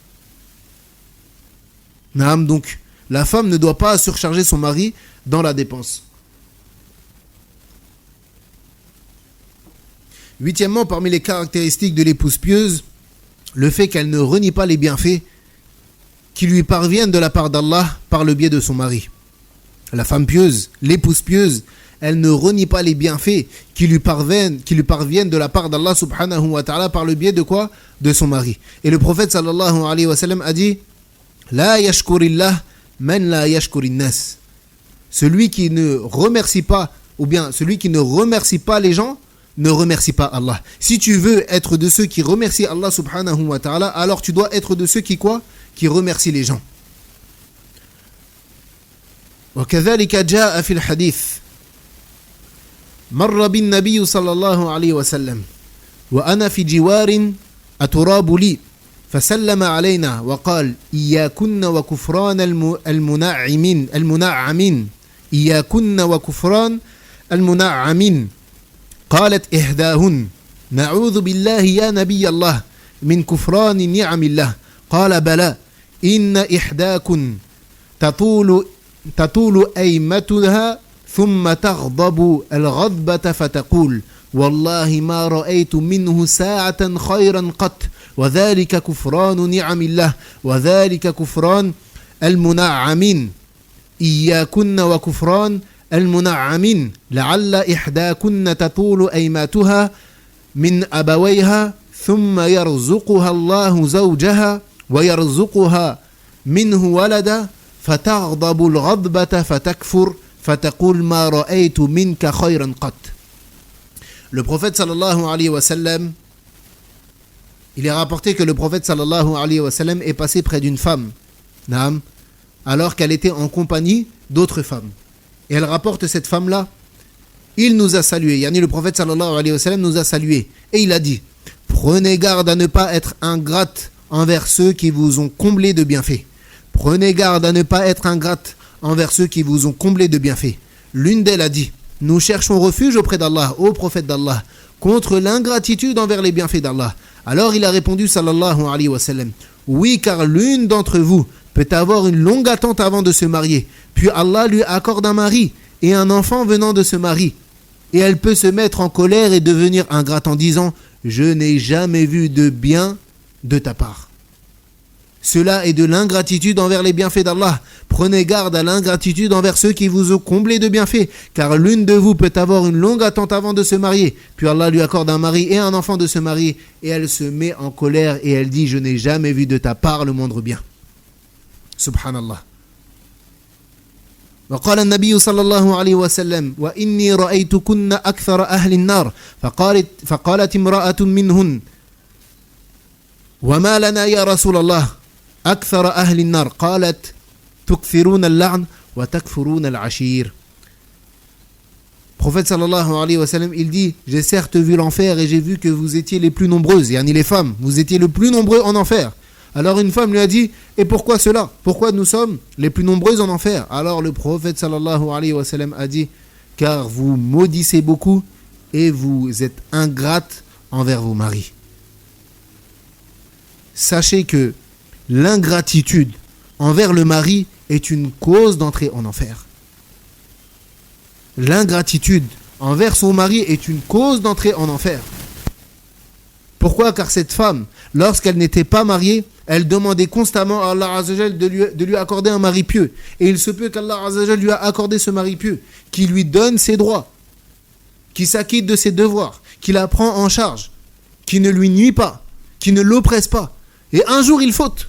Donc, la femme ne doit pas surcharger son mari dans la dépense. Huitièmement, parmi les caractéristiques de l'épouse pieuse, le fait qu'elle ne renie pas les bienfaits qui lui parviennent de la part d'Allah par le biais de son mari. La femme pieuse, l'épouse pieuse, elle ne renie pas les bienfaits qui lui parviennent de la part d'Allah subhanahu wa ta'ala par le biais de quoi? De son mari. Et le prophète sallallahu alayhi wa sallam a dit, La yashkurillah man la yashkurinnas. Celui qui ne remercie pas, ou bien celui qui ne remercie pas les gens, ne remercie pas Allah. Si tu veux être de ceux qui remercient Allah subhanahu wa ta'ala, alors tu dois être de ceux qui quoi? Qui remercient les gens. وكذلك جاء في الحديث مر بالنبي صلى الله عليه وسلم وأنا في جوار أتراب لي فسلم علينا وقال إياكن وكفران المنعمين إياكن وكفران المنعمين قالت إحداهن نعوذ بالله يا نبي الله من كفران نعم الله قال بلى إن إحداكن تطول أيمتها ثم تغضب الغضبة فتقول والله ما رأيت منه ساعة خيرا قط وذلك كفران نعم الله وذلك كفران المنعمين إياكن وكفران المنعمين لعل إحداكن تطول أيماتها من أبويها ثم يرزقها الله زوجها ويرزقها منه ولدا فتغضب الغضبة فتكفر فتقول ما رأيت منك خيرا قط. Le prophète sallallahu alayhi wa sallam, il est rapporté que le prophète sallallahu alayhi wa sallam est passé près d'une femme, alors qu'elle était en compagnie d'autres femmes. Et elle rapporte cette femme-là, il nous a salué, yani le prophète sallallahu alayhi wa sallam nous a salué. Et il a dit, prenez garde à ne pas être ingrate envers ceux qui vous ont comblé de bienfaits. Prenez garde à ne pas être ingrate envers ceux qui vous ont comblé de bienfaits. L'une d'elles a dit, nous cherchons refuge auprès d'Allah, ô prophète d'Allah, contre l'ingratitude envers les bienfaits d'Allah. Alors il a répondu sallallahu alayhi wa sallam, oui, car l'une d'entre vous peut avoir une longue attente avant de se marier, puis Allah lui accorde un mari et un enfant venant de ce mari, et elle peut se mettre en colère et devenir ingrate en disant, je n'ai jamais vu de bien de ta part. Cela est de l'ingratitude envers les bienfaits d'Allah. Prenez garde à l'ingratitude envers ceux qui vous ont comblé de bienfaits, car l'une de vous peut avoir une longue attente avant de se marier, puis Allah lui accorde un mari et un enfant de se marier, et elle se met en colère et elle dit, je n'ai jamais vu de ta part le moindre bien. Subhanallah. وقال النبي صلى الله عليه وسلم وإني رأيتكن أكثر أهل النار فقالت امرأة منهن وما لنا يا رسول الله أكثر أهل النار قالت تكثرون اللعن وتكفرون العشير. Prophète sallallahu alayhi wa sallam, il dit, j'ai certes vu l'enfer et j'ai vu que vous étiez les plus nombreuses, yani les femmes, vous étiez le plus nombreux en enfer. Alors une femme lui a dit, et pourquoi cela? Pourquoi nous sommes les plus nombreuses en enfer? Alors le prophète sallallahu alayhi wa sallam a dit, car vous maudissez beaucoup et vous êtes ingrates envers vos maris. Sachez que l'ingratitude envers le mari est une cause d'entrée en enfer. L'ingratitude envers son mari est une cause d'entrée en enfer. Pourquoi? Car cette femme, lorsqu'elle n'était pas mariée, elle demandait constamment à Allah Azza wa Jal de lui accorder un mari pieux. Et il se peut qu'Allah Azza wa Jal lui a accordé ce mari pieux, qui lui donne ses droits, qui s'acquitte de ses devoirs, qui la prend en charge, qui ne lui nuit pas, qui ne l'oppresse pas. Et un jour, il faute.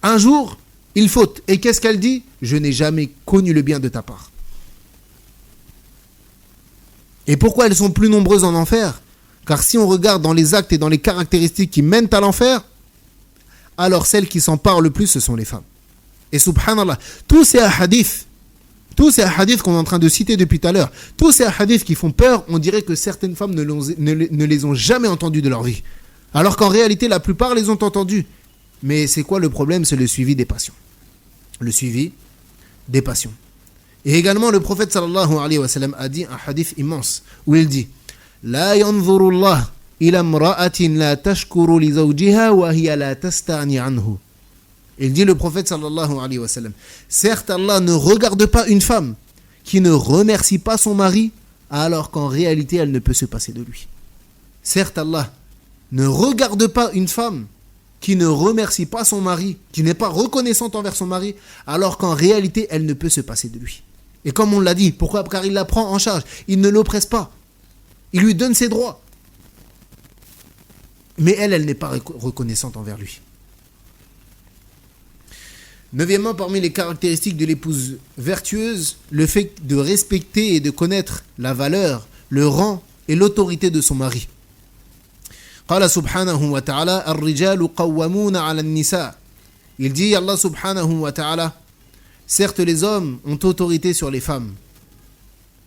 Un jour, il faute. Et qu'est-ce qu'elle dit? Je n'ai jamais connu le bien de ta part. Et pourquoi elles sont plus nombreuses en enfer? Car si on regarde dans les actes et dans les caractéristiques qui mènent à l'enfer, alors celles qui s'en parlent le plus, ce sont les femmes. Et subhanallah, tous ces hadiths qu'on est en train de citer depuis tout à l'heure, tous ces hadiths qui font peur, on dirait que certaines femmes ne les ont jamais entendus de leur vie. Alors qu'en réalité, la plupart les ont entendus. Mais c'est quoi le problème? C'est le suivi des passions. Le suivi des passions. Et également, le prophète sallallahu alayhi wa sallam a dit un hadith immense, où il dit La yanzurullah ila imra'atin la tashkuru li zawjiha wa hiya la tasta'ni anhu. Il dit le prophète sallallahu alayhi wa sallam, certes Allah ne regarde pas une femme qui ne remercie pas son mari, alors qu'en réalité elle ne peut se passer de lui. Certes Allah ne regarde pas une femme qui ne remercie pas son mari, qui n'est pas reconnaissante envers son mari, alors qu'en réalité elle ne peut se passer de lui. Et comme on l'a dit, pourquoi? Car il la prend en charge, il ne l'oppresse pas, il lui donne ses droits. Mais elle n'est pas reconnaissante envers lui. Neuvièmement, parmi les caractéristiques de l'épouse vertueuse, le fait de respecter et de connaître la valeur, le rang et l'autorité de son mari. قال سبحانه وتعالى الرجال قوامون على النساء. Il dit Allah subhanahu wa ta'ala, certes les hommes ont autorité sur les femmes.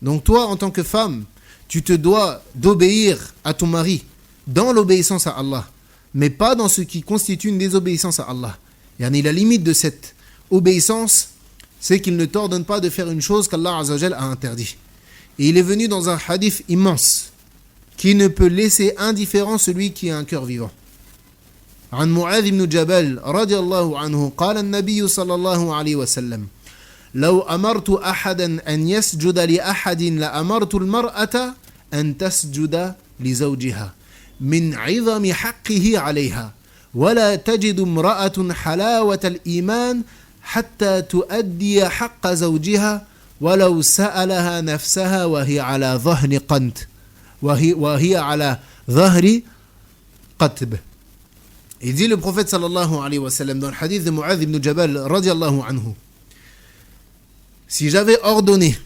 Donc toi en tant que femme, tu te dois d'obéir à ton mari dans l'obéissance à Allah, mais pas dans ce qui constitue une désobéissance à Allah. Yani la limite de cette obéissance, c'est qu'il ne t'ordonne pas de faire une chose qu'Allah Azza wa Jal a interdit. Et il est venu dans un hadith immense qui ne peut laisser indifférent celui qui a un cœur vivant. عن معاذ بن جبل رضي الله عنه قال النبي صلى الله عليه وسلم لو أمرت أحدا أن يسجد لأحد لأمرت المرأة أن تسجد لزوجها من عظم حقه عليها ولا تجد امرأة حلاوة الإيمان حتى تؤدي حق زوجها ولو سألها نفسها وهي على ظهر قنت وهي على ظهر قتب. Il dit le prophète sallallahu alayhi wa sallam dans le hadith de Mu'adh ibn Jabal radiallahu anhu, si j'avais ordonné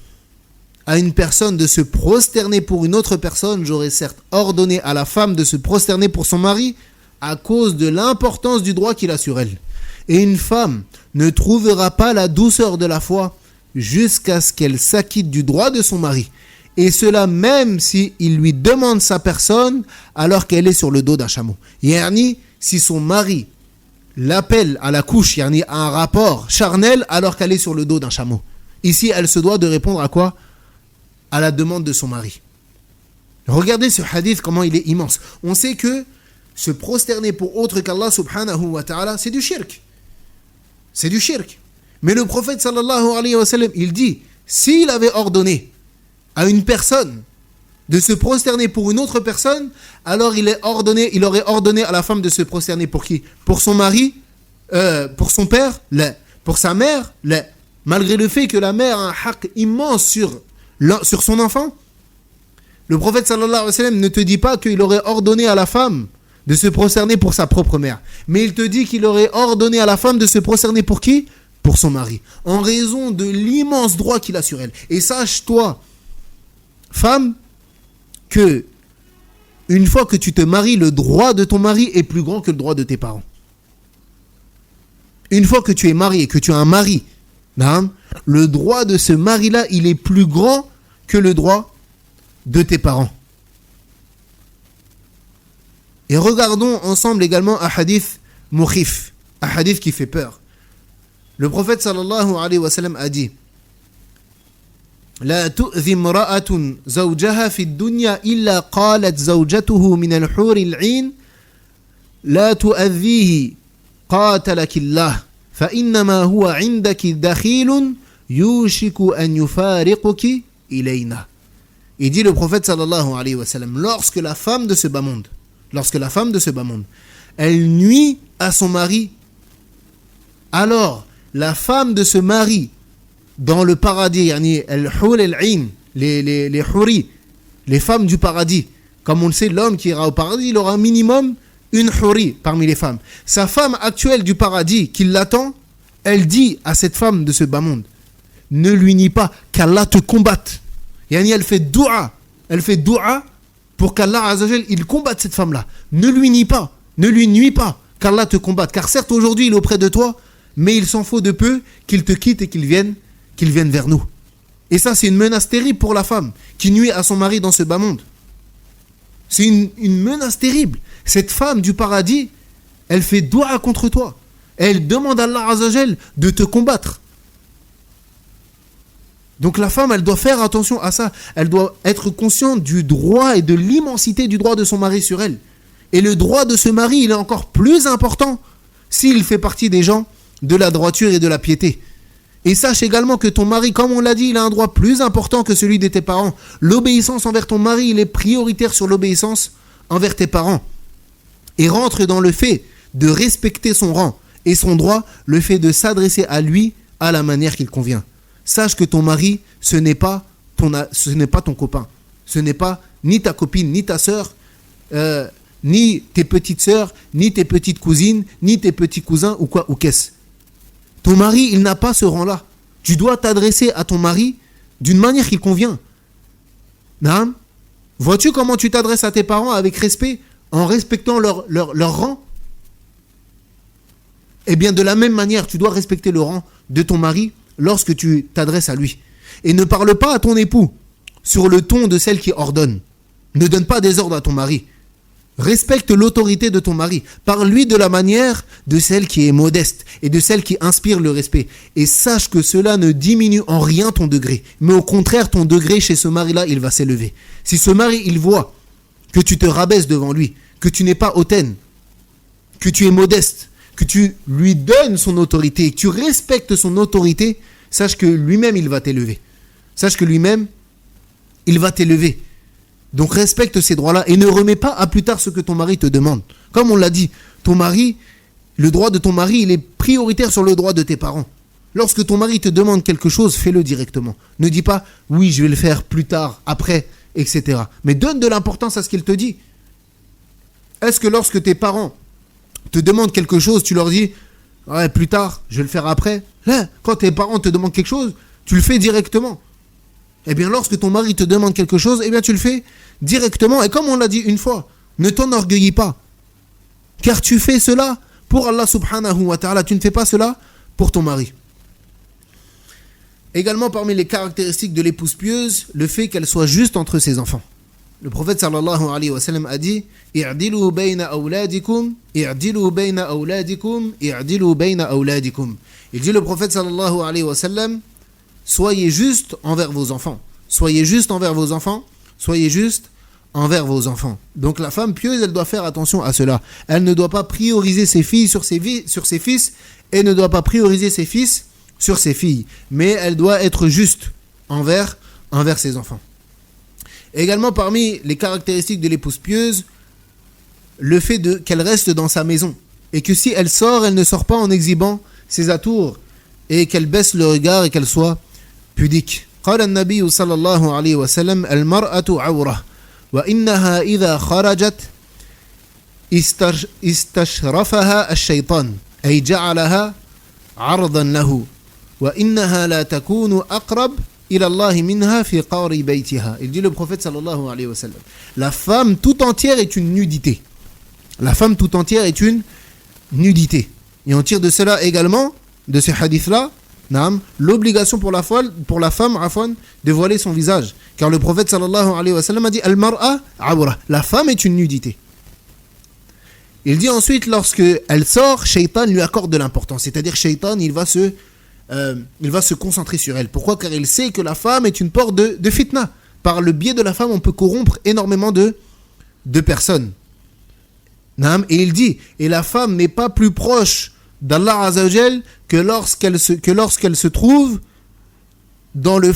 à une personne de se prosterner pour une autre personne, j'aurais certes ordonné à la femme de se prosterner pour son mari à cause de l'importance du droit qu'il a sur elle. Et une femme ne trouvera pas la douceur de la foi jusqu'à ce qu'elle s'acquitte du droit de son mari. Et cela même si il lui demande sa personne alors qu'elle est sur le dos d'un chameau. Yani, si son mari l'appelle à la couche, yani à un rapport charnel alors qu'elle est sur le dos d'un chameau. Ici, elle se doit de répondre à quoi? À la demande de son mari. Regardez ce hadith, comment il est immense. On sait que se prosterner pour autre qu'Allah subhanahu wa ta'ala, c'est du shirk. C'est du shirk. Mais le prophète sallallahu alayhi wa sallam, il dit, s'il avait ordonné à une personne de se prosterner pour une autre personne, alors il aurait ordonné à la femme de se prosterner pour qui? Pour son mari, pour son père, là. Pour sa mère, là. Malgré le fait que la mère a un haq immense sur son enfant, le prophète sallallahu alayhi wa sallam ne te dit pas qu'il aurait ordonné à la femme de se prosterner pour sa propre mère, mais il te dit qu'il aurait ordonné à la femme de se prosterner pour qui? Pour son mari, en raison de l'immense droit qu'il a sur elle. Et sache-toi, femme, que une fois que tu te maries, le droit de ton mari est plus grand que le droit de tes parents. Une fois que tu es marié, que tu as un mari, le droit de ce mari-là, il est plus grand que le droit de tes parents. Et regardons ensemble également un hadith mukhif, un hadith qui fait peur. Le prophète sallallahu alayhi wa sallam a dit: لا تؤذي امرأة زوجها في الدنيا إلا قالت زوجته من الحور العين لا تؤذيه قاتلك الله فإنما هو عندك دخيل يوشك أن يفارقك إلينا. Il dit le prophète sallallahu alayhi wa sallam, lorsque la femme de ce bas monde, elle nuit à son mari, alors la femme de ce mari dans le paradis, yani al-hur al-ain, les huri, les femmes du paradis. Comme on le sait, l'homme qui ira au paradis, il aura un minimum une huri parmi les femmes. Sa femme actuelle du paradis qui l'attend, elle dit à cette femme de ce bas monde, ne lui nie pas, qu'Allah te combatte. Yani elle fait doua pour qu'Allah Azza wa Jal, il combatte cette femme-là. Ne lui nie pas, ne lui nuis pas, qu'Allah te combatte. Car certes aujourd'hui il est auprès de toi, mais il s'en faut de peu qu'il te quitte et qu'il vienne vers nous. Et ça, c'est une menace terrible pour la femme qui nuit à son mari dans ce bas monde. C'est une menace terrible. Cette femme du paradis, elle fait doua contre toi. Elle demande à Allah Azza wa Jal de te combattre. Donc la femme, elle doit faire attention à ça. Elle doit être consciente du droit et de l'immensité du droit de son mari sur elle. Et le droit de ce mari, il est encore plus important s'il fait partie des gens de la droiture et de la piété. Et sache également que ton mari, comme on l'a dit, il a un droit plus important que celui de tes parents. L'obéissance envers ton mari, il est prioritaire sur l'obéissance envers tes parents. Et rentre dans le fait de respecter son rang et son droit, le fait de s'adresser à lui à la manière qu'il convient. Sache que ton mari, ce n'est pas ton copain. Ce n'est pas ni ta copine, ni ta sœur, ni tes petites sœurs, ni tes petites cousines, ni tes petits cousins ou quoi ou qu'est-ce. Ton mari, il n'a pas ce rang-là. Tu dois t'adresser à ton mari d'une manière qui convient. Vous Vois-tu comment tu t'adresses à tes parents avec respect, en respectant leur rang? Eh bien, de la même manière, tu dois respecter le rang de ton mari lorsque tu t'adresses à lui. Et ne parle pas à ton époux sur le ton de celle qui ordonne. Ne donne pas des ordres à ton mari. Respecte l'autorité de ton mari. Parle-lui de la manière de celle qui est modeste et de celle qui inspire le respect. Et sache que cela ne diminue en rien ton degré. Mais au contraire, ton degré chez ce mari-là, il va s'élever. Si ce mari, il voit que tu te rabaisses devant lui, que tu n'es pas hautaine, que tu es modeste, que tu lui donnes son autorité, que tu respectes son autorité, sache que lui-même, il va t'élever. Sache que lui-même, il va t'élever. Donc respecte ces droits-là et ne remets pas à plus tard ce que ton mari te demande. Comme on l'a dit, ton mari, le droit de ton mari, il est prioritaire sur le droit de tes parents. Lorsque ton mari te demande quelque chose, fais-le directement. Ne dis pas, oui, je vais le faire plus tard, après, etc. Mais donne de l'importance à ce qu'il te dit. Est-ce que lorsque tes parents te demandent quelque chose, tu leur dis, ouais, plus tard, je vais le faire après? Là, quand tes parents te demandent quelque chose, tu le fais directement. Eh bien, lorsque ton mari te demande quelque chose, eh bien, tu le fais directement. Et comme on l'a dit une fois, ne t'enorgueillis pas. Car tu fais cela pour Allah subhanahu wa ta'ala. Tu ne fais pas cela pour ton mari. Également, parmi les caractéristiques de l'épouse pieuse, le fait qu'elle soit juste entre ses enfants. Le prophète sallallahu alayhi wa sallam a dit « I'dilu bayna awladikum, i'dilu bayna awladikum, i'dilu bayna awladikum » Il dit le prophète sallallahu alayhi wa sallam, soyez juste envers vos enfants. Soyez juste envers vos enfants. Soyez juste envers vos enfants. Donc la femme pieuse, elle doit faire attention à cela. Elle ne doit pas prioriser ses filles sur ses fils et ne doit pas prioriser ses fils sur ses filles. Mais elle doit être juste envers ses enfants. Également parmi les caractéristiques de l'épouse pieuse, le fait qu'elle reste dans sa maison. Et que si elle sort, elle ne sort pas en exhibant ses atours. Et qu'elle baisse le regard et qu'elle soit pudique. قال النبي صلى الله عليه وسلم المرأة عورة وإنها إذا خرجت استشرفها الشيطان أي جعلها عرضا له وإنها لا تكون أقرب إلى الله منها في قار بيتها. Il dit le prophète صلى الله عليه وسلم, la femme tout entière est une nudité. La femme tout entière est une nudité. Et on tire de cela également, de ce hadith-là, l'obligation pour la femme de voiler son visage. Car le prophète sallallahu alayhi wa sallam a dit Al-mar'a awra. La femme est une nudité. Il dit ensuite, lorsque elle sort, Shaitan lui accorde de l'importance. C'est-à-dire, Shaitan, il va se concentrer sur elle. Pourquoi? Car il sait que la femme est une porte de fitna. Par le biais de la femme, on peut corrompre énormément de personnes. Et il dit, et la femme n'est pas plus proche d'Allah Azzawajal que lorsqu'elle se trouve dans le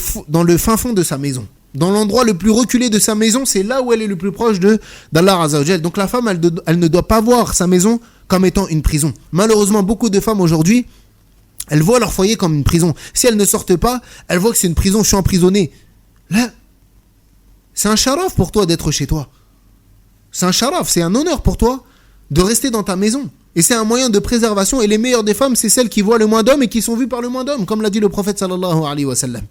fin fond de sa maison. Dans l'endroit le plus reculé de sa maison, c'est là où elle est le plus proche d'Allah Azzawajal. Donc la femme, elle ne doit pas voir sa maison comme étant une prison. Malheureusement, beaucoup de femmes aujourd'hui, elles voient leur foyer comme une prison. Si elles ne sortent pas, elles voient que c'est une prison, je suis emprisonné. Là, c'est un sharaf pour toi d'être chez toi. C'est un sharaf, c'est un honneur pour toi de rester dans ta maison. Et c'est un moyen de préservation. Et les meilleures des femmes, c'est celles qui voient le moins d'hommes et qui sont vues par le moins d'hommes, comme l'a dit le prophète sallallahu alayhi wa sallam.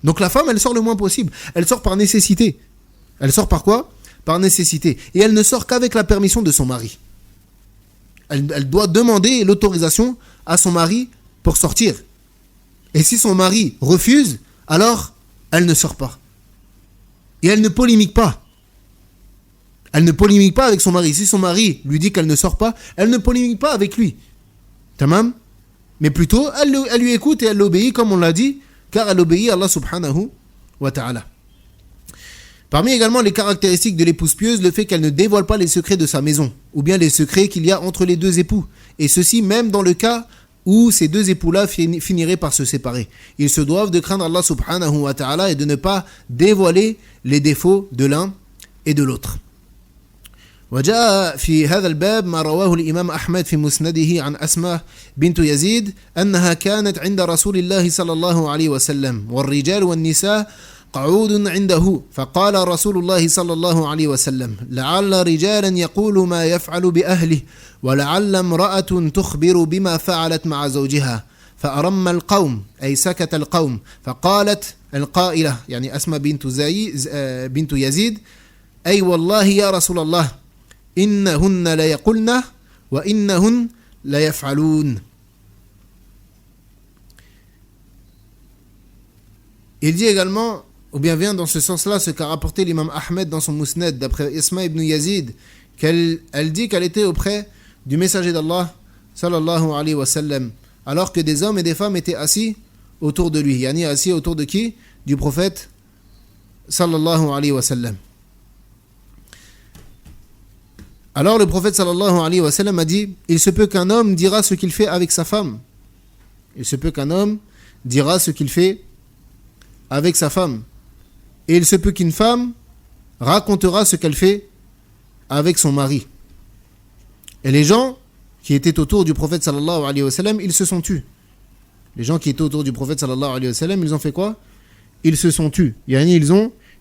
Donc la femme, elle sort le moins possible. Elle sort par nécessité. Elle sort par quoi? Par nécessité. Et elle ne sort qu'avec la permission de son mari. Elle doit demander l'autorisation à son mari pour sortir. Et si son mari refuse, alors elle ne sort pas. Et elle ne polémique pas. Elle ne polémique pas avec son mari. Si son mari lui dit qu'elle ne sort pas, elle ne polémique pas avec lui. Tamam? Mais plutôt, elle lui écoute et elle l'obéit, comme on l'a dit, car elle obéit à Allah subhanahu wa ta'ala. Parmi également les caractéristiques de l'épouse pieuse, le fait qu'elle ne dévoile pas les secrets de sa maison, ou bien les secrets qu'il y a entre les deux époux. Et ceci même dans le cas où ces deux époux-là finiraient par se séparer. Ils se doivent de craindre Allah subhanahu wa ta'ala et de ne pas dévoiler les défauts de l'un et de l'autre. وجاء في هذا الباب ما رواه الإمام أحمد في مسنده عن أسماء بنت يزيد أنها كانت عند رسول الله صلى الله عليه وسلم والرجال والنساء قعود عنده فقال رسول الله صلى الله عليه وسلم لعل رجالا يقول ما يفعل بأهله ولعل امرأة تخبر بما فعلت مع زوجها فأرم القوم أي سكت القوم فقالت القائلة يعني أسماء بنت يزيد أي والله يا رسول الله إنهن لا يقولن وإنهن لا يفعلون. Il dit également, ou bien vient dans ce sens-là, ce qu'a rapporté l'imam Ahmed dans son Musnad, d'après Isma ibn Yazid, qu'elle dit qu'elle était auprès du messager d'Allah, sallallahu alayhi wa sallam, alors que des hommes et des femmes étaient assis autour de lui. Yani assis autour de qui? Du prophète, sallallahu alayhi wa sallam. Alors le prophète, sallallahu alayhi wa sallam, a dit, il se peut qu'un homme dira ce qu'il fait avec sa femme. Il se peut qu'un homme dira ce qu'il fait avec sa femme. Et il se peut qu'une femme racontera ce qu'elle fait avec son mari. Et les gens qui étaient autour du prophète sallallahu alayhi wa sallam, ils se sont tus. Les gens qui étaient autour du prophète sallallahu alayhi wa sallam, ils ont fait quoi? Ils se sont tus. Yani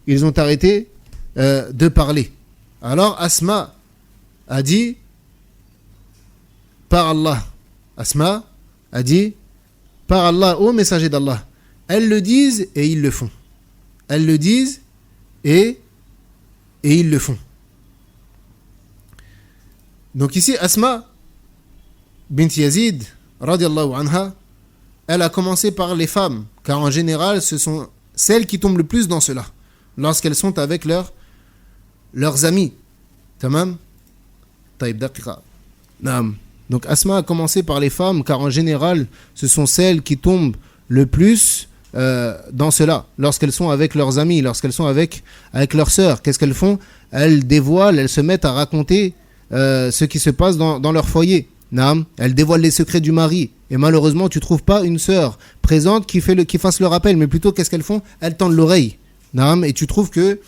ils ont arrêté de parler. Alors Asma a dit par Allah. Asma a dit par Allah, ô messager d'Allah. Elles le disent et ils le font. Elles le disent et ils le font. Donc ici, Asma bint Yazid, radiallahu anha, elle a commencé par les femmes, car en général, ce sont celles qui tombent le plus dans cela, lorsqu'elles sont avec leurs amis. Tamam? Taïb daqiqa. Naam. Donc Asma a commencé par les femmes, car en général, ce sont celles qui tombent le plus dans cela, lorsqu'elles sont avec leurs amis, lorsqu'elles sont avec leurs sœurs. Qu'est-ce qu'elles font? Elles dévoilent, elles se mettent à raconter ce qui se passe dans leur foyer. Naam. Elles dévoilent les secrets du mari. Et malheureusement, tu ne trouves pas une sœur présente qui fasse le rappel, mais plutôt, qu'est-ce qu'elles font? Elles tendent l'oreille. Naam. Et tu trouves que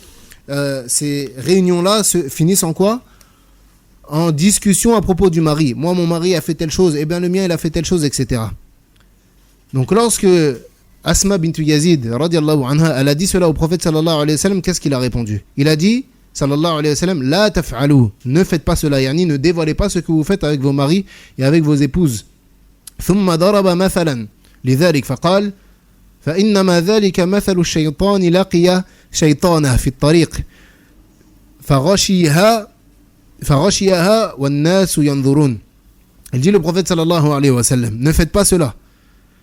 ces réunions-là se finissent en quoi? En discussion à propos du mari. Moi, mon mari a fait telle chose, et bien le mien, il a fait telle chose, etc. Donc, lorsque Asma bint Yazid, radiallahu anha, elle a dit cela au prophète sallallahu alayhi wa sallam, qu'est-ce qu'il a répondu? Il a dit, sallallahu alayhi wa sallam, la taf'alou, ne faites pas cela, yani ne dévoilez pas ce que vous faites avec vos maris et avec vos épouses. ثم ضرب مثلا لذلك فقال فإنما ذلك مثل الشيطان لقي شيطانه في الطريق فغشيها والناس ينظرون. Il dit le prophète sallallahu alayhi wa sallam, ne faites pas cela,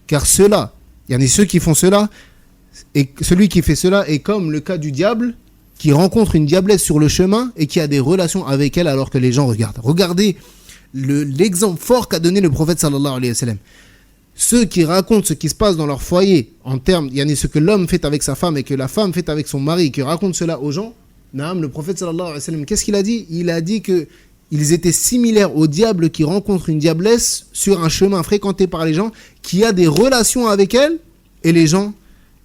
car cela, yani ceux qui font cela, et celui qui fait cela est comme le cas du diable qui rencontre une diablesse sur le chemin et qui a des relations avec elle alors que les gens regardent. Regardez l'exemple fort qu'a donné le prophète sallallahu alayhi wa sallam. Ceux qui racontent ce qui se passe dans leur foyer, en termes, il y a ce que l'homme fait avec sa femme et que la femme fait avec son mari, qui racontent cela aux gens, le prophète sallallahu alayhi wa sallam, qu'est-ce qu'il a dit? Il a dit qu'ils étaient similaires au diable qui rencontre une diablesse sur un chemin fréquenté par les gens, qui a des relations avec elle, et les gens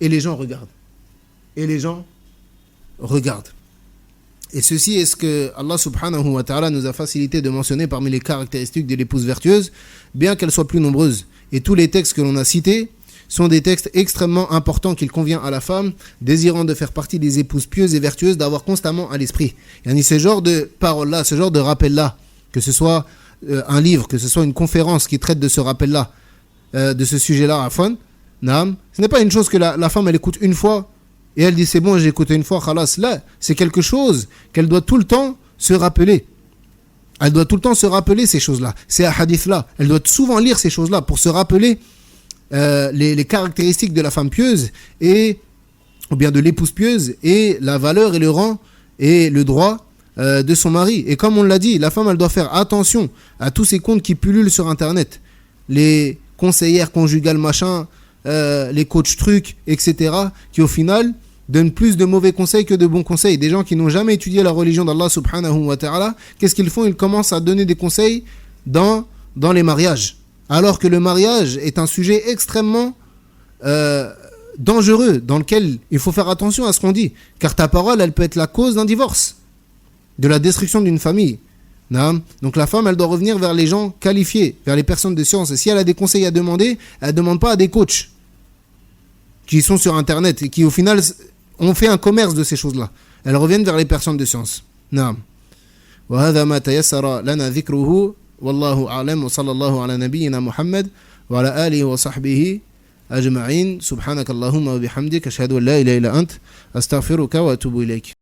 regardent. Et les gens regardent. Et ceci est ce que Allah subhanahu wa ta'ala nous a facilité de mentionner parmi les caractéristiques de l'épouse vertueuse, bien qu'elles soient plus nombreuses. Et tous les textes que l'on a cités sont des textes extrêmement importants qu'il convient à la femme, désirant de faire partie des épouses pieuses et vertueuses, d'avoir constamment à l'esprit. Et ce genre de paroles-là, ce genre de rappel-là, que ce soit un livre, que ce soit une conférence qui traite de ce rappel-là, de ce sujet-là, Afwan, ce n'est pas une chose que la femme elle écoute une fois, et elle dit c'est bon, j'ai écouté une fois, khalas. Là, c'est quelque chose qu'elle doit tout le temps se rappeler. Elle doit tout le temps se rappeler ces choses-là, ces hadiths-là. Elle doit souvent lire ces choses-là pour se rappeler les caractéristiques de la femme pieuse, ou bien de l'épouse pieuse, et la valeur et le rang et le droit de son mari. Et comme on l'a dit, la femme elle doit faire attention à tous ces comptes qui pullulent sur Internet. Les conseillères conjugales machin, les coachs trucs, etc. qui au final donnent plus de mauvais conseils que de bons conseils. Des gens qui n'ont jamais étudié la religion d'Allah subhanahu wa ta'ala, qu'est-ce qu'ils font? Ils commencent à donner des conseils dans les mariages. Alors que le mariage est un sujet extrêmement dangereux, dans lequel il faut faire attention à ce qu'on dit. Car ta parole, elle peut être la cause d'un divorce, de la destruction d'une famille. Donc la femme, elle doit revenir vers les gens qualifiés, vers les personnes de science. Et si elle a des conseils à demander, elle ne demande pas à des coachs qui sont sur Internet et qui au final ont fait un commerce de ces choses-là. Elles reviennent vers les personnes de science. وهذا ما تيسر لنا ذكره والله أعلم وصلى الله على نبينا محمد وعلى آله وصحبه أجمعين سبحانك اللهم وبحمدك أشهد أن لا إله إلا أنت أستغفرك وأتوب إليك.